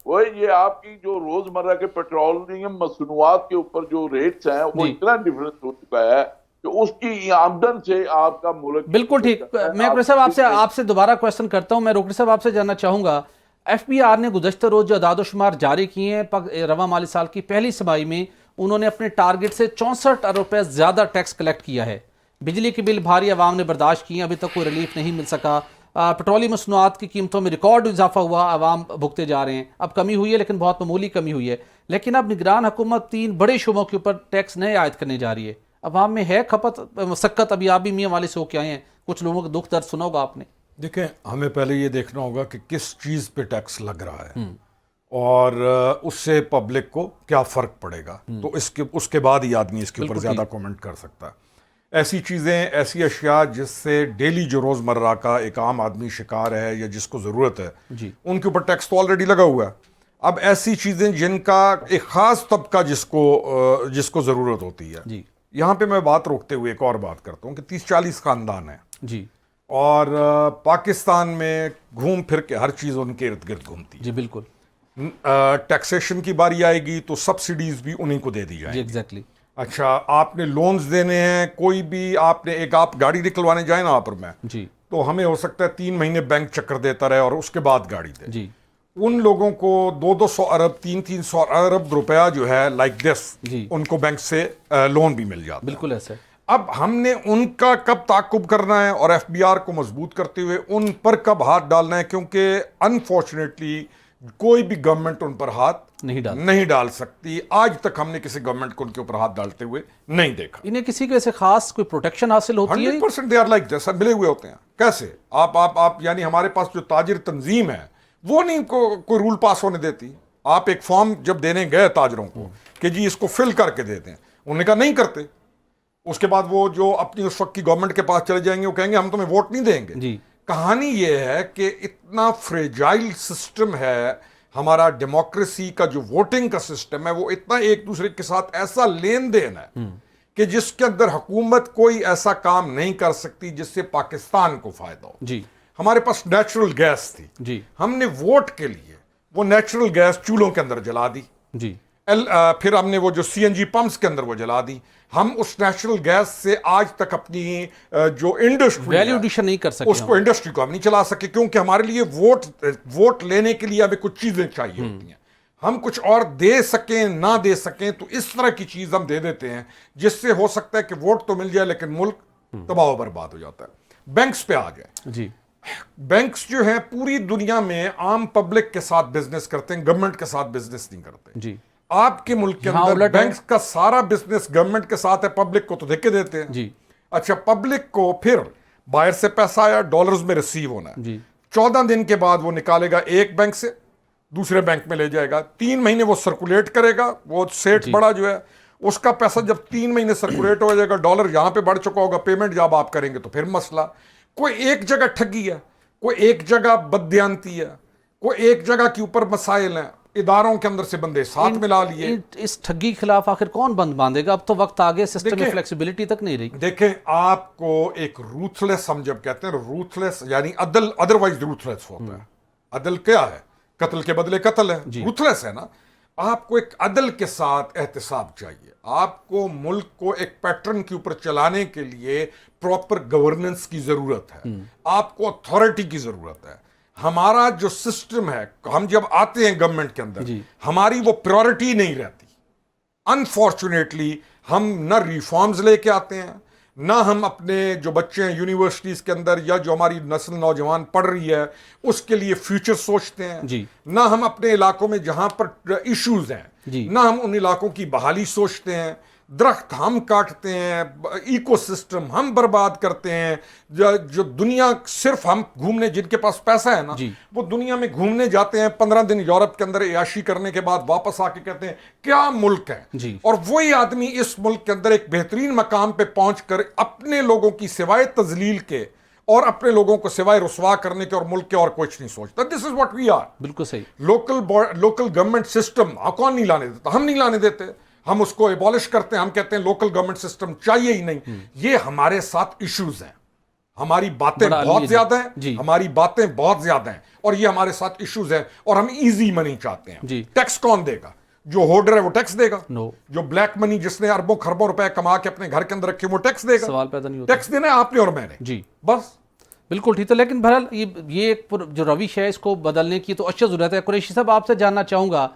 वो ये आपकी जो रोजमर्रा के पेट्रोलियम मसनूआत के ऊपर जो रेट्स हैं वो इतना डिफरेंस हो चुका है कि उसकी आमदन से आपका मुल्क। बिल्कुल ठीक। मैं रोकड़ी साहब आपसे दोबारा क्वेश्चन करता हूं। मैं रोकड़ी साहब आपसे जानना चाहूंगा, एफबीआर ने गुज़श्ता रोज जो अदाद-ओ-शुमार जारी किए हैं, रवा माली साल की पहली छमाही में उन्होंने अपने टारगेट से 64 अरब रुपए ज्यादा टैक्स कलेक्ट किया है। बिजली के बिल भारी आवाम ने बर्दाश्त किए, अभी तक कोई रिलीफ नहीं मिल सका। पेट्रोलियम मसनूआत की कीमतों में रिकॉर्ड इजाफा हुआ, आवाम भुगते जा रहे हैं। अब कमी हुई है लेकिन बहुत मामूली कमी हुई है। लेकिन अब निगरान हुकूमत 3 बड़े शुबों के ऊपर टैक्स नए आयद करने जा रही है। अवाम में है खपत मसक्कत। अभी आप भी मियाँ वाले से होके आए हैं, कुछ लोगों का दुख दर्द सुना होगा आपने। देखें, हमें पहले ये देखना होगा कि किस चीज़ पे टैक्स लग रहा है और उससे पब्लिक को क्या फ़र्क पड़ेगा, तो उसके बाद ही आदमी इसके ऊपर ज़्यादा कमेंट कर सकता है। ऐसी चीज़ें, ऐसी अशिया जिससे डेली जो रोज़मर्रा का एक आम आदमी शिकार है या जिसको ज़रूरत है, उनके ऊपर टैक्स तो ऑलरेडी लगा हुआ है। अब ऐसी चीज़ें जिनका एक ख़ास तबका जिसको ज़रूरत होती है, यहाँ पे मैं बात रोकते हुए एक और बात करता हूँ कि 30-40 ख़ानदान है जी, और पाकिस्तान में घूम फिर के हर चीज़ उनके इर्द गिर्द घूमती है। जी बिल्कुल। टैक्सेशन की बारी आएगी तो सब्सिडीज़ भी उन्हीं को दे दी जाएगी। एग्जैक्टली। अच्छा, आपने लोन्स देने हैं, कोई भी आपने आप गाड़ी निकलवाने जाए ना पर मैं जी, तो हमें हो सकता है 3 महीने बैंक चक्कर देता रहे और उसके बाद गाड़ी दे जी। उन लोगों को 200-200 अरब 300-300 अरब रुपया जो है लाइक दिस उनको बैंक से लोन भी मिल जाता है। बिल्कुल ऐसे। अब हमने उनका कब ताकुब करना है और एफबीआर को मजबूत करते हुए उन पर कब हाथ डालना है, क्योंकि अनफॉर्चुनेटली कोई भी गवर्नमेंट उन पर हाथ नहीं डाल सकती। आज तक हमने किसी गवर्नमेंट को उनके ऊपर हाथ डालते हुए नहीं देखा। इन्हें किसी को ऐसे खास कोई प्रोटेक्शन हासिल होती है? 100% दे आर लाइक दिस, मिले हुए होते हैं। कैसे आप यानी हमारे पास जो ताजिर तंजीम है वो नहीं कोई रूल पास होने देती। आप एक फॉर्म जब देने गए ताजरों को कि जी इसको फिल करके दे दें, उन्होंने कहा नहीं करते। उसके बाद वो जो अपनी उस वक्त की गवर्नमेंट के पास चले जाएंगे, वो कहेंगे हम तुम्हें वोट नहीं देंगे जी। कहानी ये है कि इतना फ्रेजाइल सिस्टम है हमारा डेमोक्रेसी का, जो वोटिंग का सिस्टम है वो इतना एक दूसरे के साथ ऐसा लेन देन है कि जिसके अंदर हुकूमत कोई ऐसा काम नहीं कर सकती जिससे पाकिस्तान को फायदा हो। जी। हमारे पास नेचुरल गैस थी जी, हमने वोट के लिए वो नेचुरल गैस चूल्हों के अंदर जला दी जी। फिर हमने वो जो सीएनजी पंप्स के अंदर वो जला दी। हम उस नेचुरल गैस से आज तक अपनी जो इंडस्ट्री वैल्यू एडिशन नहीं कर सके, उसको इंडस्ट्री को हम नहीं चला सके, क्योंकि हमारे लिए वोट लेने के लिए हमें कुछ चीजें चाहिए होती हैं। हम कुछ और दे सकें ना दे सकें तो इस तरह की चीज हम दे देते हैं जिससे हो सकता है कि वोट तो मिल जाए लेकिन मुल्क तबाह बर्बाद हो जाता है। बैंक्स पे आ गए जी। बैंक्स जो है पूरी दुनिया में आम पब्लिक के साथ बिजनेस करते हैं, गवर्नमेंट के साथ बिजनेस नहीं करते जी। आपके मुल्क के अंदर बैंक्स का सारा बिजनेस गवर्नमेंट के साथ है, पब्लिक को तो धक्के देते हैं जी। अच्छा, पब्लिक को फिर बाहर से पैसा आया, डॉलर्स में रिसीव होना है जी। 14 दिन के बाद वो निकालेगा एक बैंक से दूसरे बैंक में ले जाएगा, 3 महीने वो सर्कुलेट करेगा। वो सेठ बड़ा जो है उसका पैसा जब 3 महीने सर्कुलेट हो जाएगा, डॉलर यहां पे बढ़ चुका होगा, पेमेंट जब आप करेंगे तो फिर मसला। कोई एक जगह ठगी है, कोई एक जगह बददियानती है, कोई एक जगह के ऊपर मसाइल हैं, इदारों के अंदर से बंदे साथ मिला लिए। इस ठगी के खिलाफ आखिर कौन बंद बांधेगा? अब तो वक्त आ गया, सिस्टम में देखिए- फ्लेक्सिबिलिटी तक नहीं रही। देखें, आपको एक रूथलेस, हम जब कहते हैं रूथलेस यानी अदल, अदरवाइज रूथलेस होता है। अदल क्या है? कत्ल के बदले कत्ल है, रूथलेस है ना। आपको एक अदल के साथ एहतिसाब चाहिए। आपको मुल्क को एक पैटर्न के ऊपर चलाने के लिए प्रॉपर गवर्नेंस की जरूरत है, आपको अथॉरिटी की जरूरत है। हमारा जो सिस्टम है, हम जब आते हैं गवर्नमेंट के अंदर, हमारी वो प्रायोरिटी नहीं रहती। अनफॉर्चुनेटली हम न रिफॉर्म्स लेके आते हैं, ना हम अपने जो बच्चे हैं यूनिवर्सिटीज के अंदर या जो हमारी नस्ल नौजवान पढ़ रही है उसके लिए फ्यूचर सोचते हैं, ना हम अपने इलाकों में जहां पर इश्यूज हैं, ना हम उन इलाकों की बहाली सोचते हैं। दरख्त हम काटते हैं, इकोसिस्टम हम बर्बाद करते हैं। जो दुनिया, सिर्फ हम घूमने, जिनके पास पैसा है ना, वो दुनिया में घूमने जाते हैं, 15 दिन यूरोप के अंदर याशी करने के बाद वापस आके कहते हैं क्या मुल्क है। और वही आदमी इस मुल्क के अंदर एक बेहतरीन मकाम पे पहुंचकर अपने लोगों की सिवाय तजलील के और अपने लोगों को सिवाय रुसवा करने के और मुल्क के और कुछ नहीं सोचता। This is what we are. बिल्कुल सही। लोकल गवर्नमेंट सिस्टम कौन नहीं लाने देता? हम नहीं लाने देते, हम उसको एबॉलिश करते हैं। हम कहते हैं लोकल गवर्नमेंट सिस्टम चाहिए ही नहीं। ये हमारे साथ इश्यूज हैं, हमारी बातें बहुत ज्यादा हैं, हमारी बातें बहुत ज्यादा हैं और ये हमारे साथ इश्यूज हैं। और हम इजी मनी चाहते हैं। टैक्स कौन देगा? जो होल्डर है वो टैक्स देगा। जो ब्लैक मनी, जिसने अरबों खरबों रुपए कमा के अपने घर के अंदर रखे, वो टैक्स देगा। सवाल पैदा नहीं होता। टैक्स देना है आपने और मैंने, जी बस। बिल्कुल ठीक है। लेकिन बहरहाल ये जो रविश है इसको बदलने की तो अच्छी जरूरत है। कुरैशी साहब, आपसे जानना चाहूंगा,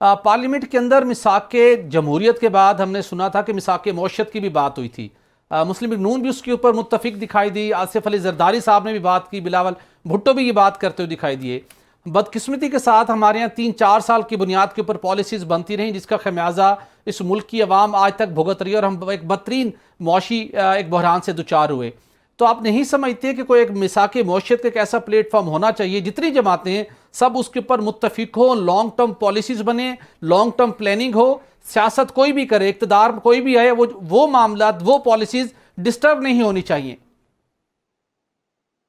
पार्लियामेंट के अंदर मिसाक जमहूरियत के बाद हमने सुना था कि मिसाक मौशत की भी बात हुई थी। मुस्लिम लीग नून भी उसके ऊपर मुत्तफिक दिखाई दी। आसिफ अली जरदारी साहब ने भी बात की, बिलावल भुट्टो भी ये बात करते हुए दिखाई दिए। बदकिस्मती के साथ हमारे यहाँ 3-4 साल की बुनियाद के ऊपर पॉलिसीज बनती रहीं, जिसका खमियाजा इस मुल्क की अवाम आज तक भुगत रही है और हम एक बदतरीन मुआशी एक बहरान से दुचार हुए। तो आप नहीं समझते कि कोई एक मिसाक मौशत का एक ऐसा प्लेटफॉर्म होना चाहिए जितनी जमातें सब उसके ऊपर मुत्तफिक हो, लॉन्ग टर्म पॉलिसीज बने, लॉन्ग टर्म प्लानिंग हो, सियासत कोई भी करे, इक़्तिदार कोई भी आए, वो मामला, वो पॉलिसीज डिस्टर्ब नहीं होनी चाहिए?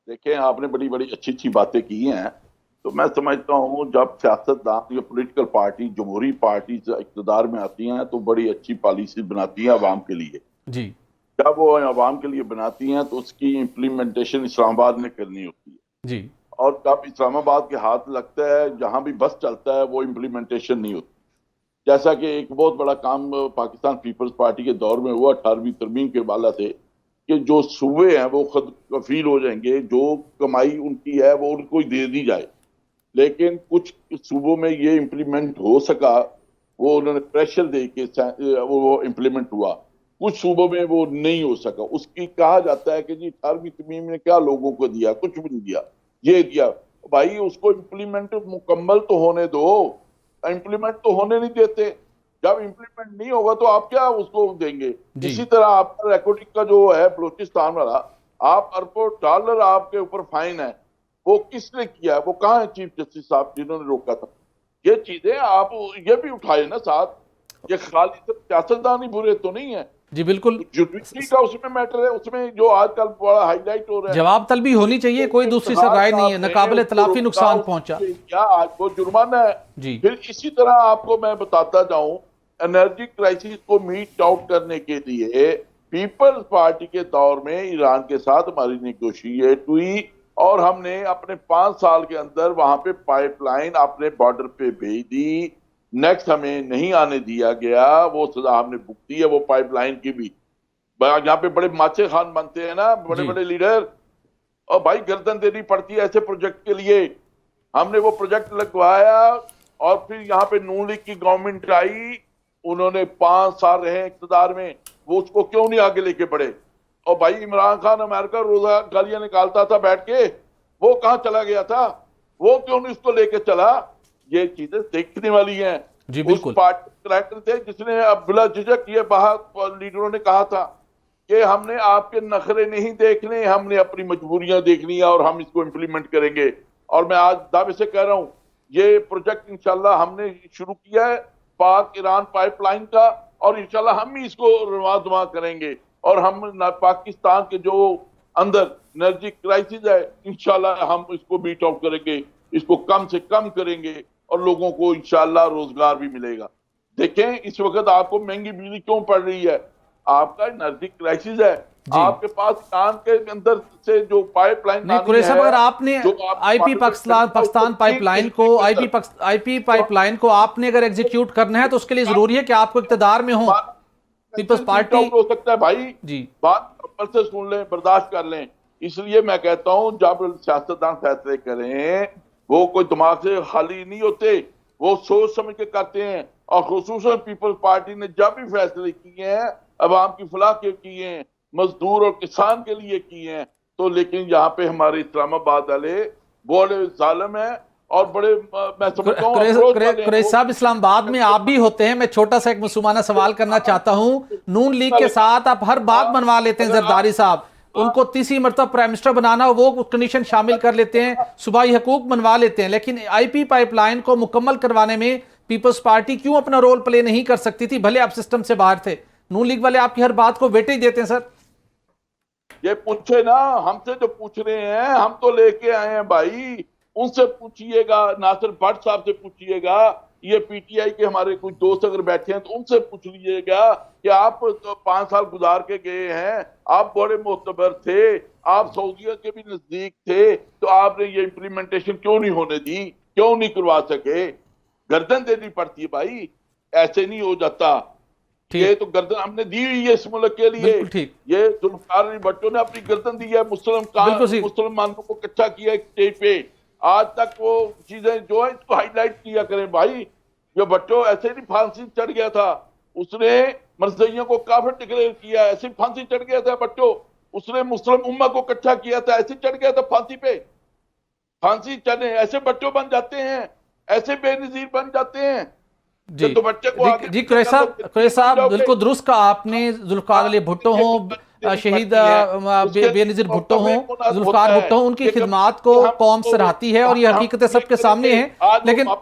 देखें, आपने बड़ी बड़ी अच्छी अच्छी बातें की हैं। तो मैं समझता हूँ जब सियासतदान या पॉलिटिकल पार्टी, जमहूरी पार्टी इक़्तिदार में आती हैं तो बड़ी अच्छी पॉलिसी बनाती हैं आवाम के लिए। जी। जब वो आवाम के लिए बनाती हैं तो उसकी इम्प्लीमेंटेशन इस्लामाबाद में करनी होती है। जी। और जब इस्लामाबाद के हाथ लगता है, जहां भी बस चलता है, वो इम्प्लीमेंटेशन नहीं होती। जैसा कि एक बहुत बड़ा काम पाकिस्तान पीपल्स पार्टी के दौर में हुआ 18वीं तरमीम के वाला से, कि जो सूबे हैं वो खुद कफील हो जाएंगे, जो कमाई उनकी है वो उनको ही दे दी जाए। लेकिन कुछ सूबों में ये इम्प्लीमेंट हो सका, वो उन्होंने प्रेशर दे के वो इम्प्लीमेंट हुआ। कुछ सूबों में वो नहीं हो सका। उसकी कहा जाता है कि जी 18वीं तरमीम ने क्या लोगों को दिया? कुछ भी नहीं दिया, ये दिया। भाई उसको इम्प्लीमेंट मुकम्मल तो होने दो। इम्प्लीमेंट तो होने नहीं देते। जब इम्प्लीमेंट नहीं होगा तो आप क्या उसको देंगे? इसी तरह आपका रेकॉर्डिंग का जो है बलूचिस्तान वाला, आप अरबों डॉलर आपके ऊपर फाइन है, वो किसने किया? वो कहाँ है चीफ जस्टिस साहब जिन्होंने रोका था? ये चीजें आप ये भी उठाए ना साथ। ये खाली सिर्फ सियासतदान ही बुरे तो नहीं है। जी बिल्कुल, जुडिशरी का उसमें मैटर है, उसमें जो आजकल बड़ा हाईलाइट हो रहा है। जवाब तलबी होनी चाहिए, कोई दूसरी से राय नहीं है, नाकाबिले तलाफी नुकसान पहुंचा। क्या आज वो जुर्माना है जी। फिर इसी तरह आपको मैं बताता जाऊं, एनर्जी क्राइसिस को मीट आउट करने के लिए पीपल्स पार्टी के दौर में ईरान के साथ हमारी नेगोशिएट हुई और हमने अपने 5 साल के अंदर वहां पे पाइपलाइन अपने बॉर्डर पे भेज दी। नेक्स्ट हमें नहीं आने दिया गया, वो सजा हमने भुगती है वो पाइपलाइन की भी। यहाँ पे बड़े माचे खान बनते हैं ना, बड़े बड़े लीडर, और भाई गर्दन देनी पड़ती है ऐसे प्रोजेक्ट के लिए। हमने वो प्रोजेक्ट लगवाया और फिर यहाँ पे नून लीग की गवर्नमेंट आई, उन्होंने 5 साल रहे इक़्तिदार में, वो उसको क्यों नहीं आगे लेके बढ़े? और भाई इमरान खान अमेरिका रोजा गालियां निकालता था बैठ के, वो कहाँ चला गया था? वो क्यों नहीं उसको लेके चला? ये चीजें देखने वाली हैं। जी बिल्कुल। उस पार्टी कलेक्टर थे जिसने बिला झिझक ये बाहर लीडरों ने कहा था कि हमने आपके नखरे नहीं देखने, हमने अपनी मजबूरियां देखनी है और हम इसको इम्प्लीमेंट करेंगे। और मैं आज दावे से कह रहा हूं, ये प्रोजेक्ट इंशाल्लाह हमने शुरू किया है पाक ईरान पाइपलाइन का, और इंशाल्लाह हम ही इसको रवा करेंगे। और हम पाकिस्तान के जो अंदर एनर्जी क्राइसिस है, इंशाल्लाह हम इसको बीट आउट करेंगे। इसको कम से कम करेंगे और लोगों को इंशाल्लाह रोजगार भी मिलेगा। देखें इस वक्त आपको महंगी बिजली क्यों पड़ रही है, आपका एनर्जी क्राइसिस है। आपके पास ईरान के अंदर से जो पाइपलाइन नहीं कुरैशी साहब, अगर आपने आईपी पाकिस्तान पाइपलाइन को आईपी पाइपलाइन को आपने अगर एग्जीक्यूट करना है तो उसके लिए जरूरी है कि आपको इख्तियार में हो, पीपल्स पार्टी हो सकता है भाई जी, बात ऊपर से सुन लें, बर्दाश्त कर लें। इसलिए मैं कहता हूं जब सियासतदान फैसले करें वो कोई दिमाग से खाली नहीं होते, वो सोच समझ के करते हैं। और खुसूसन पीपल्स पार्टी ने जब भी फैसले किए हैं अवाम की फलाह के किए हैं, मजदूर और किसान के लिए किए हैं, तो लेकिन यहाँ पे हमारे इस्लामाबाद वाले बड़े जालिम है और बड़े मैं समझता हूँ कुरैशी साहब, इस्लामाबाद में आप भी होते हैं। मैं छोटा सा एक मासूमाना सवाल करना चाहता हूँ। नून लीग के साथ आप हर बात बनवा लेते हैं जरदारी साहब, उनको तीसरी मरतबा प्राइम मिनिस्टर बनाना वो कंडीशन शामिल कर लेते हैं, सूबाई हकूक बनवा लेते हैं, लेकिन आईपी पाइपलाइन को मुकम्मल करवाने में पीपल्स पार्टी क्यों अपना रोल प्ले नहीं कर सकती थी? भले आप सिस्टम से बाहर थे, नून लीग वाले आपकी हर बात को वेटेज देते हैं। सर ये पूछे ना, हमसे जो पूछ रहे हैं हम तो लेके आए हैं भाई, उनसे पूछिएगा, नासिर भट्ट साहब से पूछिएगा, ये पीटीआई के हमारे कुछ दोस्त अगर बैठे हैं तो उनसे पूछ लीजिएगा कि आप तो 5 साल गुजार के गए हैं, आप बड़े मोतबर थे, आप सऊदीया के भी नजदीक थे, तो आपने ये इम्प्लीमेंटेशन क्यों नहीं होने दी, क्यों नहीं करवा सके? गर्दन देनी पड़ती है भाई, ऐसे नहीं हो जाता। ये तो गर्दन हमने दी हुई है इस मुल्क के लिए। ये जुल्फकार अली भट्टो ने अपनी गर्दन दी है, मुसलमानों को कच्चा किया एक स्टेज पे। आज तक वो चीजें जो है इसको हाईलाइट किया करें भाई। जो भट्टो ऐसे नहीं फांसी चढ़ गया था, उसने मरज़इयों को काफिर डिक्लेयर किया, ऐसे फांसी चढ़ गया था भट्टो। उसने मुस्लिम उम्मा को कच्चा किया था, ऐसे चढ़ गया था फांसी पे। फांसी चढ़े ऐसे भट्टो बन जाते हैं, ऐसे बेनजीर बन जाते हैं जी। तो बच्चे को जी कुरैशी साहब बिल्कुल दुरुस्त कहा आपने। जुल्फकार अली भुट्टो हो, शहीद बेनजीर भुट्टो हो, जुल्फकार भुट्टो हो, उनकी खिदमात को कौम सराहती है और ये हकीकतें सबके सामने हैं। लेकिन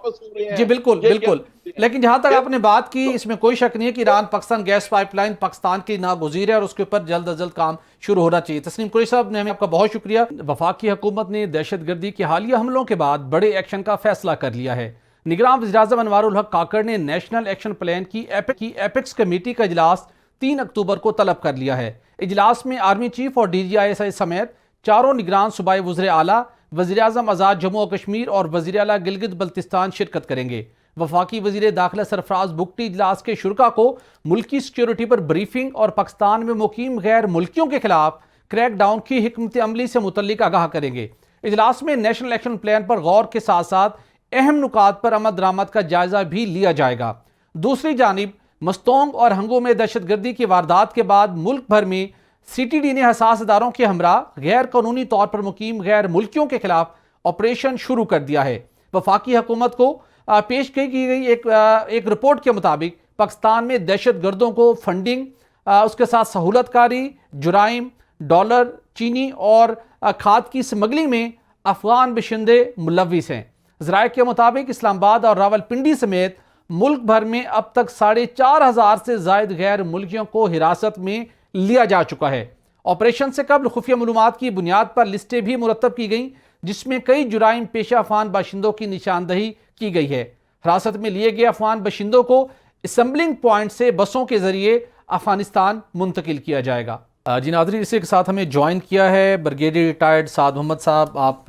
जी बिल्कुल बिल्कुल, लेकिन जहां तक आपने बात की इसमें कोई शक नहीं है कि Iran Pakistan gas pipeline Pakistan की नागुज़ीर है और उसके ऊपर जल्द अज जल्द काम शुरू होना चाहिए। तस्नीम कुरैशी साहब ने हमें आपका बहुत शुक्रिया। वफाकी हुकूमत ने दहशतगर्दी के हालिया हमलों के बाद बड़े एक्शन का फैसला कर लिया है। निगरान वज़ीर-ए-आज़म अनवारुल हक काकड़ ने नेशनल एक्शन प्लान की एपेक्स कमेटी का इजलास 3 अक्टूबर को तलब कर लिया है। इजलास में आर्मी चीफ और DGISI समेत चारों निगरान सूबाई वज़ीर आला, वज़ीर-ए-आज़म आज़ाद जम्मू और कश्मीर और वज़ीर आला गिलगित बल्तिस्तान शिरकत करेंगे। वफाकी वज़ीर दाखिला सरफराज बुगटी इजलास के शुरका को मुल्की सिक्योरिटी पर ब्रीफिंग और पाकिस्तान में मुकीम गैर मुल्कियों के खिलाफ क्रैक डाउन की हिकमत अमली से मुतल्लिक आगाह करेंगे। इजलास में नेशनल एक्शन प्लान पर गौर के साथ साथ अहम नुकात पर अमल दरामद का जायजा भी लिया जाएगा। दूसरी जानिब मस्तोंग और हंगो में दहशतगर्दी की वारदात के बाद मुल्क भर में CTD ने हसास इदारों के हमरा गैर कानूनी तौर पर मुकीम गैर मुल्कियों के खिलाफ ऑपरेशन शुरू कर दिया है। वफाकी हुकूमत को पेश की गई एक रिपोर्ट के मुताबिक पाकिस्तान में दहशत गर्दों को फंडिंग, उसके साथ सहूलतकारी, जुराइम, डॉलर, चीनी और खाद की स्मगलिंग में अफगान बशिंदे मुलविस हैं। ज़राए के मुताबिक इस्लामाबाद और रावलपिंडी समेत मुल्क भर में अब तक 4,500 से ज़ायद गैर मुल्कियों को हिरासत में लिया जा चुका है। ऑपरेशन से कबल खुफिया मालूमात की बुनियाद पर लिस्टें भी मुरतब की गई जिसमें कई जुराइम पेशा अफगान बाशिंदों की निशानदही की गई है। हिरासत में लिए गए अफगान बाशिंदों को असम्बलिंग पॉइंट से बसों के जरिए अफगानिस्तान मुंतकिल किया जाएगा। जी नाज़रीन, इसी के साथ हमें ज्वाइन किया है ब्रिगेडियर रिटायर्ड साद मोहम्मद साहब। आप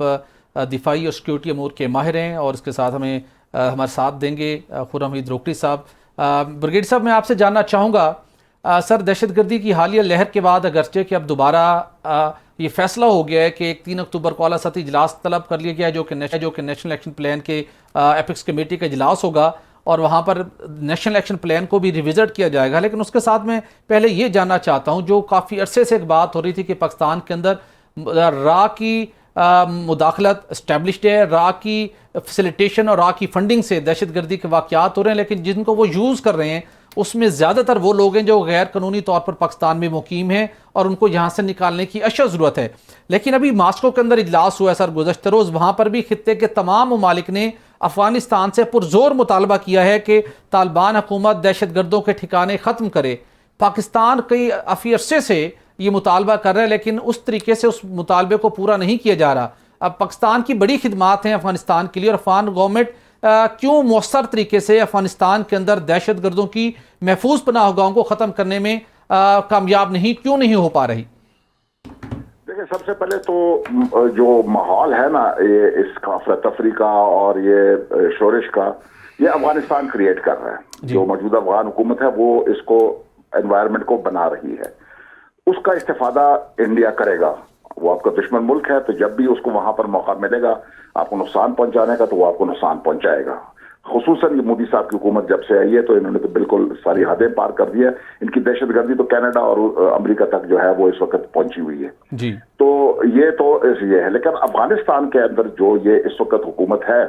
दिफाई और सिक्योरिटी अमूर के माहिर हैं और इसके साथ हमें हमारे साथ देंगे खुर्रम हमीद रोकड़ी साहब। ब्रिगेडियर साहब, मैं आपसे जानना चाहूँगा सर, दहशतगर्दी की हालिया लहर के बाद अगरचे कि अब दोबारा ये फैसला हो गया है कि 3 अक्टूबर को आला सतही इजलास तलब कर लिया गया है जो कि नेशनल एक्शन प्लान के एपेक्स कमेटी का इजलास होगा और वहाँ पर नेशनल एक्शन प्लान को भी रिविजिट किया जाएगा। लेकिन उसके साथ मैं पहले ये जानना चाहता हूँ, जो काफ़ी अरसे से एक बात हो रही थी कि पाकिस्तान के अंदर रा की मुदाखलत इस्टेब्लिश्ड है, रा की फैसिलिटेशन और रा की फंडिंग से दहशतगर्दी के वाक़यात हो रहे हैं, लेकिन जिनको वो यूज़ कर रहे हैं उसमें ज़्यादातर वो लोग हैं जो गैर कानूनी तौर पर पाकिस्तान में मुकीम हैं और उनको यहाँ से निकालने की अशद ज़रूरत है। लेकिन अभी मास्को के अंदर इजलास हुआ है सर गुज़श्ता रोज़, वहाँ पर भी खित्ते के तमाम ममालिक ने अफ़गानिस्तान से पुरजोर मुतालबा किया है कि तालिबान हुकूमत दहशतगर्दों के ठिकाने ख़त्म करे। पाकिस्तान कई काफ़ी अरसे से ये मुतालबा कर रहा है लेकिन उस तरीके से उस मुतालबे को पूरा नहीं किया जा रहा। अब पाकिस्तान की बड़ी खिदमात हैं अफगानिस्तान के लिए, और अफगान गवर्नमेंट क्यों मौसर तरीके से अफगानिस्तान के अंदर दहशत गर्दों की महफूज पनाहगाहों को ख़त्म करने में कामयाब क्यों नहीं हो पा रही? देखिए, सबसे पहले तो जो माहौल है ना, ये इसका अफरा तफरी का और ये शोरिश का, ये अफगानिस्तान क्रिएट कर रहा है। जो मौजूदा अफगान हुकूमत है वो इसको एनवायरनमेंट को बना रही है, उसका इस्तेफादा इंडिया करेगा। वो आपका दुश्मन मुल्क है, तो जब भी उसको वहां पर मौका मिलेगा आपको नुकसान पहुंचाने का, तो वो आपको नुकसान पहुंचाएगा। खुसूसन ये मोदी साहब की हुकूमत जब से आई है तो इन्होंने तो बिल्कुल सारी हदें पार कर दी है। इनकी दहशतगर्दी तो कनाडा और अमेरिका तक जो है वो इस वक्त पहुंची हुई है जी। तो ये है। लेकिन अफगानिस्तान के अंदर जो ये इस वक्त हुकूमत है,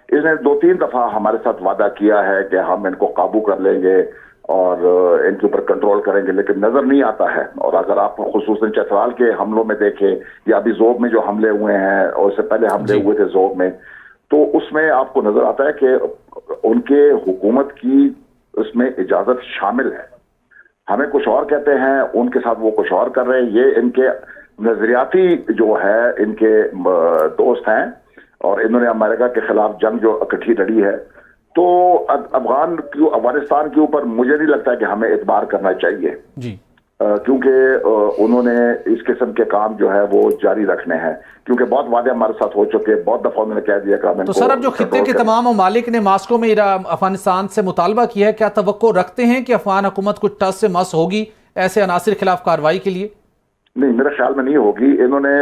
इसने 2-3 दफा हमारे साथ वादा किया है कि हम इनको काबू कर लेंगे और इनके ऊपर कंट्रोल करेंगे, लेकिन नजर नहीं आता है। और अगर आप खुसूसन चतराल के हमलों में देखें या अभी जोब में जो हमले हुए हैं और इससे पहले हमले हुए थे जोब में, तो उसमें आपको नजर आता है कि उनके हुकूमत की उसमें इजाजत शामिल है। हमें कुछ और कहते हैं, उनके साथ वो कुछ और कर रहे हैं। ये इनके नजरियाती जो है इनके दोस्त हैं और इन्होंने अमेरिका के खिलाफ जंग जो इकट्ठी लड़ी है। तो अफगानिस्तान के ऊपर मुझे नहीं लगता कि हमें एतबार करना चाहिए जी, क्योंकि उन्होंने इस किस्म के काम जो है वो जारी रखने हैं, क्योंकि बहुत वादे हमारे साथ हो चुके हैं। बहुत दफा उन्होंने कह दिया कि तो सर अब जो खित्ते के तमाम ममालिक ने मास्को में अफगानिस्तान से मुतालबा किया है, क्या तवक्को रखते हैं कि अफगान हुकूमत कुछ टस से मस होगी ऐसे अनासिर खिलाफ कार्रवाई के लिए? नहीं, मेरे ख्याल में नहीं होगी। इन्होंने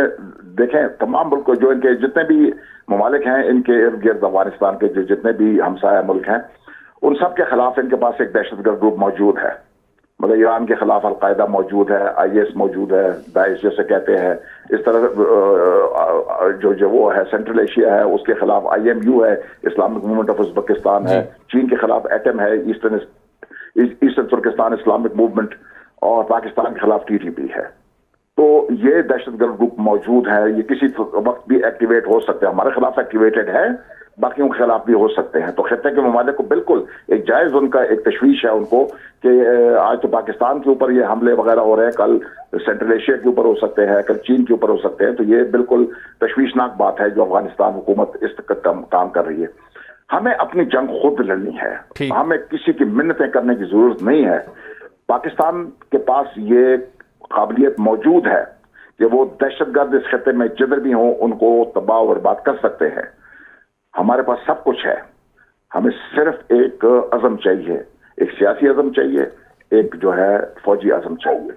देखें तमाम मुल्क जो इनके जितने भी ममालिक हैं, इनके इर्द गिर्द अफगानिस्तान के जो जितने भी हमसाया मुल्क हैं, उन सब के खिलाफ इनके पास एक दहशतगर्द ग्रुप मौजूद है। मतलब ईरान के खिलाफ अलकायदा मौजूद है, IS मौजूद है, दाइश जैसे कहते हैं। इस तरह जो वो है सेंट्रल एशिया है, उसके खिलाफ IMU है, इस्लामिक मूवमेंट ऑफ उज़्बेकिस्तान है। चीन के खिलाफ एटम है, ईस्टर्न तुर्किस्तान इस्लामिक मूवमेंट, और पाकिस्तान के खिलाफ TTP है। तो ये दहशतगर्द ग्रुप मौजूद है, ये किसी वक्त भी एक्टिवेट हो सकते हैं। हमारे खिलाफ एक्टिवेटेड है, बाकियों के खिलाफ भी हो सकते हैं। तो खित्ते के ममालिक को बिल्कुल एक जायज उनका एक तशवीश है उनको कि आज तो पाकिस्तान के ऊपर ये हमले वगैरह हो रहे हैं, कल सेंट्रल एशिया के ऊपर हो सकते हैं, कल चीन के ऊपर हो सकते हैं। तो ये बिल्कुल तशवीशनाक बात है जो अफगानिस्तान हुकूमत इस काम कर रही है। हमें अपनी जंग खुद लड़नी है, हमें किसी की मिन्नतें करने की जरूरत नहीं है। पाकिस्तान के पास ये काबिलियत मौजूद है कि वो दहशतगर्द इस खित्ते में जिधर भी हों उनको तबाह और बर्बाद कर सकते हैं। हमारे पास सब कुछ है, हमें सिर्फ एक अज़म चाहिए, एक सियासी अज़म चाहिए, एक जो है फौजी अज़म चाहिए।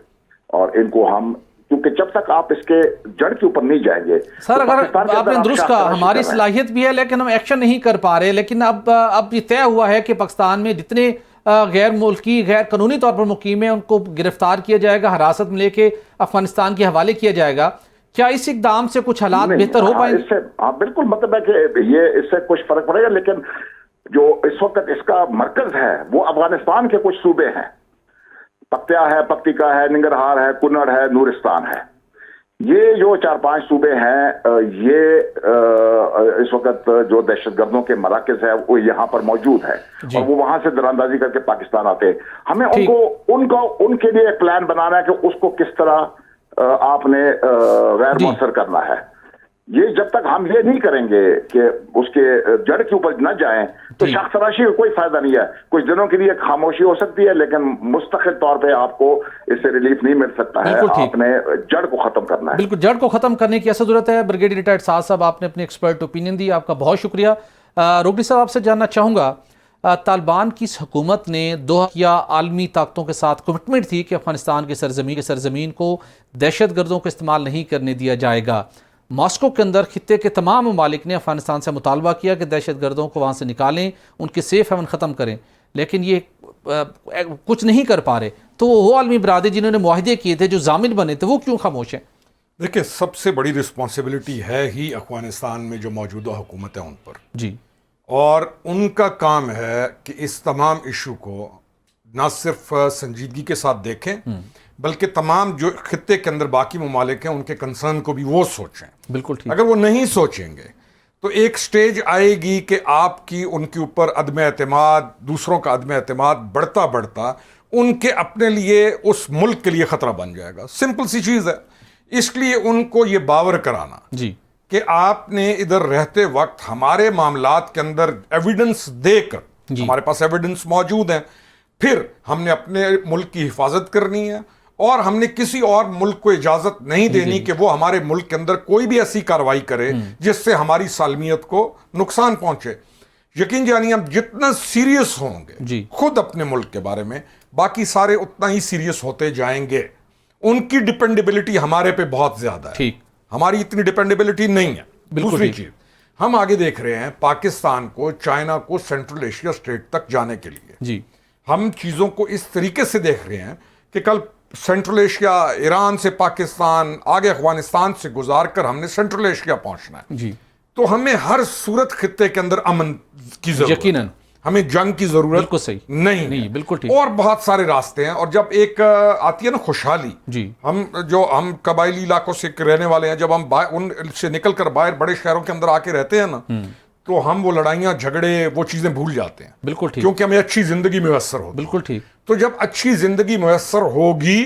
और इनको हम, क्योंकि जब तक आप इसके जड़ के ऊपर नहीं जाएंगे। सर अगर आपने दुरुस्त कहा, हमारी सलाहियत भी है लेकिन हम एक्शन नहीं कर पा रहे। लेकिन अब ये तय हुआ है कि पाकिस्तान में जितने गैर मुल्की गैर कानूनी तौर पर मुकीम है उनको गिरफ्तार किया जाएगा, हिरासत में लेके अफगानिस्तान के हवाले किया जाएगा। क्या इस इकदाम से कुछ हालात बेहतर हो पाएंगे? इससे बिल्कुल मतलब है कि ये इससे कुछ फर्क पड़ेगा, लेकिन जो इस वक्त इसका मरकज है वो अफगानिस्तान के कुछ सूबे हैं। पक्तिया है, पक्तिका है, निंगरहार है, कुन्नड़ है, नूरिस्तान है। ये जो 4-5 सूबे हैं, ये इस वक्त जो दहशतगर्दों के मराकज है वो यहाँ पर मौजूद है और वो वहां से दरांदाजी करके पाकिस्तान आते हैं। हमें उनके लिए एक प्लान बनाना है कि उसको किस तरह आपने गैर मौसर करना है। ये जब तक हम ये नहीं करेंगे कि उसके जड़ के ऊपर न जाएं तो शख्स तराशी का कोई फायदा नहीं है। कुछ दिनों के लिए खामोशी हो सकती है, लेकिन मुस्तकिल तौर पे आपको इससे रिलीफ नहीं मिल सकता है। आपने जड़ को खत्म करना है। बिल्कुल, जड़ को खत्म करने की ऐसा जरूरत है। ब्रिगेडियर रिटायर्ड साहब, आपने अपनी एक्सपर्ट ओपिनियन दी, आपका बहुत शुक्रिया। रोगली साहब, आपसे जानना चाहूँगा, तालिबान की इस हुकूमत ने या आलमी ताकतों के साथ कमिटमेंट थी कि अफगानिस्तान की सरजमीन को दहशतगर्दों को इस्तेमाल नहीं करने दिया जाएगा। मॉस्को के अंदर खित्ते के तमाम ममालिक ने अफगानिस्तान से मुतालबा किया कि दहशतगर्दों को वहाँ से निकालें, उनके सेफ हेवन ख़त्म करें, लेकिन ये कुछ नहीं कर पा रहे। तो वो आलमी बरादरी जिन्होंने मुआहदे किए थे, जो जामिन बने थे, वो क्यों खामोश हैं? देखिए, सबसे बड़ी रिस्पॉन्सिबिलिटी है ही अफगानिस्तान में जो मौजूदा हुकूमत है उन पर जी, और उनका काम है कि इस तमाम इशू को ना सिर्फ संजीदगी के साथ देखें बल्कि तमाम जो खित्ते के अंदर बाकी ममालिक हैं उनके कंसर्न को भी वो सोचें। बिल्कुल ठीक। अगर वो नहीं सोचेंगे तो एक स्टेज आएगी कि आपकी उनके ऊपर अदम एतमाद, दूसरों का अदम एतमाद बढ़ता बढ़ता उनके अपने लिए, उस मुल्क के लिए ख़तरा बन जाएगा। सिंपल सी चीज़ है। इसलिए उनको ये बावर कराना जी कि आपने इधर रहते वक्त हमारे मामलात के अंदर एविडेंस देकर, हमारे पास एविडेंस मौजूद है, फिर हमने अपने मुल्क की हिफाजत करनी है और हमने किसी और मुल्क को इजाजत नहीं देनी कि वो हमारे मुल्क के अंदर कोई भी ऐसी कार्रवाई करे जिससे हमारी सालमियत को नुकसान पहुंचे। यकीन जानिए, हम जितना सीरियस होंगे खुद अपने मुल्क के बारे में, बाकी सारे उतना ही सीरियस होते जाएंगे। उनकी डिपेंडेबिलिटी हमारे पे बहुत ज्यादा है, ठीक, हमारी इतनी डिपेंडेबिलिटी नहीं है। दूसरी चीज, हम आगे देख रहे हैं पाकिस्तान को, चाइना को, सेंट्रल एशिया स्टेट तक जाने के लिए जी हम चीजों को इस तरीके से देख रहे हैं कि कल सेंट्रल एशिया, ईरान से पाकिस्तान, आगे अफगानिस्तान से गुजार कर हमने सेंट्रल एशिया पहुंचना है जी। तो हमें हर सूरत खित्ते के अंदर अमन की जरूरत, यकीनन हमें जंग की जरूरत बिल्कुल सही नहीं, बिल्कुल ठीक, और बहुत सारे रास्ते हैं। और जब एक आती है ना खुशहाली जी, हम कबायली इलाकों से रहने वाले हैं, जब हम उनसे निकल कर बाहर बड़े शहरों के अंदर आके रहते हैं ना, तो हम वो लड़ाइयां, झगड़े, वो चीजें भूल जाते हैं, बिल्कुल ठीक, क्योंकि हमें अच्छी जिंदगी मुयस्सर होगी। बिल्कुल ठीक। तो जब अच्छी जिंदगी मुयस्सर होगी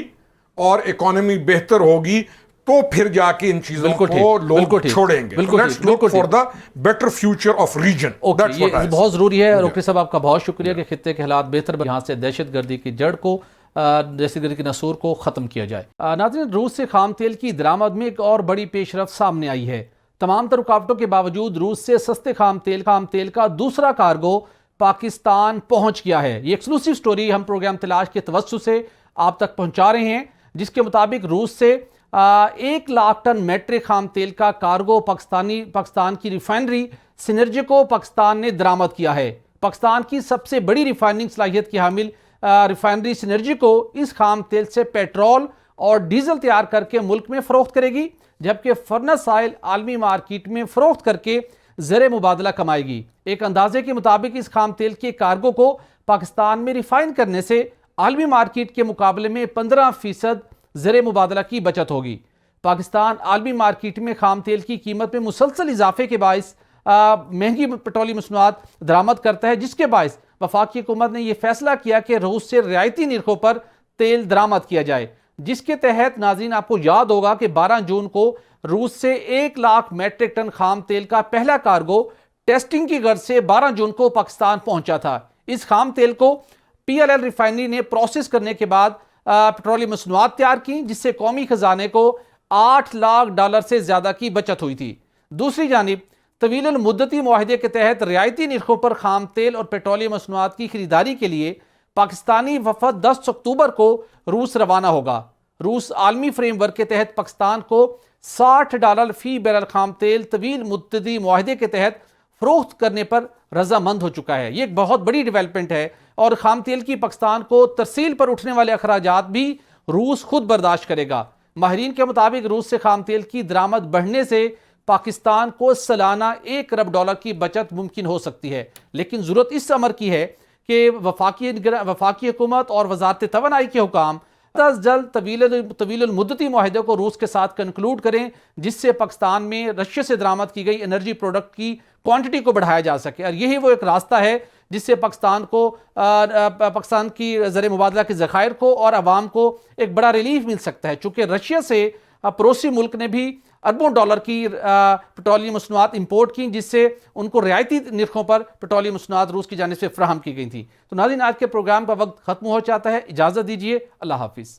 और इकोनॉमी बेहतर होगी, तो फिर जाके इन चीजों को लोग छोड़ेंगे। Let's look for the better future of region. ये बहुत जरूरी है। रोकरी साहब, आपका बहुत शुक्रिया कि खित्ते के हालात बेहतर, यहाँ से दहशतगर्दी की जड़ को, दहशतगर्दी के नसूर को खत्म किया जाए। नाज़रीन, रूस से खाम तेल की दरामद में एक और बड़ी पेशरफ्त सामने आई है। तमाम तर रुकावटों के बावजूद रूस से सस्ते खाम तेल का दूसरा कार्गो पाकिस्तान पहुंच गया है। ये एक्सक्लूसिव स्टोरी हम प्रोग्राम तलाश के तवज्जो से आप तक पहुंचा रहे हैं, जिसके मुताबिक रूस से 1 लाख टन मैट्रिक खाम तेल का कार्गो पाकिस्तान की रिफाइनरी सिनर्जिको पाकिस्तान ने दरामद किया है। पाकिस्तान की सबसे बड़ी रिफाइनिंग सलाहियत की हामिल रिफाइनरी सिनर्जिको इस खाम तेल से पेट्रोल और डीजल तैयार करके मुल्क में फरोख्त करेगी, जबकि फर्नेस ऑयल आलमी मार्केट में फरोख्त करके ज़र मुबादला कमाएगी। एक अंदाजे के मुताबिक इस खाम तेल के कार्गो को पाकिस्तान में रिफाइन करने से आलमी मार्केट के मुकाबले में 15% ज़र मुबादला की बचत होगी। पाकिस्तान आलमी मार्केट में खाम तेल की कीमत में मुसलसल इजाफे के बायस महंगी पेट्रोलियम मसनूआत दरामद करता है, जिसके बायस वफाकी हुकूमत ने यह फैसला किया कि रूस से रियायती निर्खों पर तेल दरामद किया जाए, जिसके तहत नाज़रीन आपको याद होगा कि 12 जून को रूस से 1 लाख मैट्रिक टन खाम तेल का पहला कार्गो टेस्टिंग की गर्ज से 12 जून को पाकिस्तान पहुंचा था। इस खाम तेल को PLL रिफाइनरी ने प्रोसेस करने के बाद पेट्रोलियम मसनूआत तैयार की, जिससे कौमी खजाने को $8 लाख से ज्यादा की बचत हुई थी। दूसरी जानिब तवील मुद्दती मुआहदे के तहत रियायती निर्खों पर खाम तेल और पेट्रोलियम मसनूआत की खरीदारी के लिए पाकिस्तानी वफद 10 अक्टूबर को रूस रवाना होगा। रूस आलमी फ्रेमवर्क के तहत पाकिस्तान को $60 फी बैरल खाम तेल तवील मुद्दती मुआहदे के तहत फरोख्त करने पर रजामंद हो चुका है। ये एक बहुत बड़ी डेवलपमेंट है और खाम तेल की पाकिस्तान को तरसील पर उठने वाले अखराजात भी रूस खुद बर्दाश्त करेगा। माहिरीन के मुताबिक रूस से खाम तेल की दरामद बढ़ने से पाकिस्तान को सालाना $1 अरब की बचत मुमकिन हो सकती है, लेकिन जरूरत इस अमर की है कि वफाकी हुकूमत और वजारत तवानाई के हुकाम जल्द तवील मुद्दती मुआहदे को रूस के साथ कंक्लूड करें, जिससे पाकिस्तान में रशिया से दरामद की गई एनर्जी प्रोडक्ट की क्वांटिटी को बढ़ाया जा सके। और यही वो एक रास्ता है जिससे पाकिस्तान की ज़र मुबादला के ज़खायर को और अवाम को एक बड़ा रिलीफ मिल सकता है, चूँकि रशिया से पड़ोसी मुल्क ने भी अरबों डॉलर की पेट्रोलियम मसनूआत इंपोर्ट की, जिससे उनको रियायती निर्खों पर पेट्रोलियम मसनूआत रूस की जानिब से फ्राहम की गई थी। तो नाज़रीन, आज के प्रोग्राम का वक्त खत्म हो जाता है, इजाज़त दीजिए, अल्लाह हाफिज़।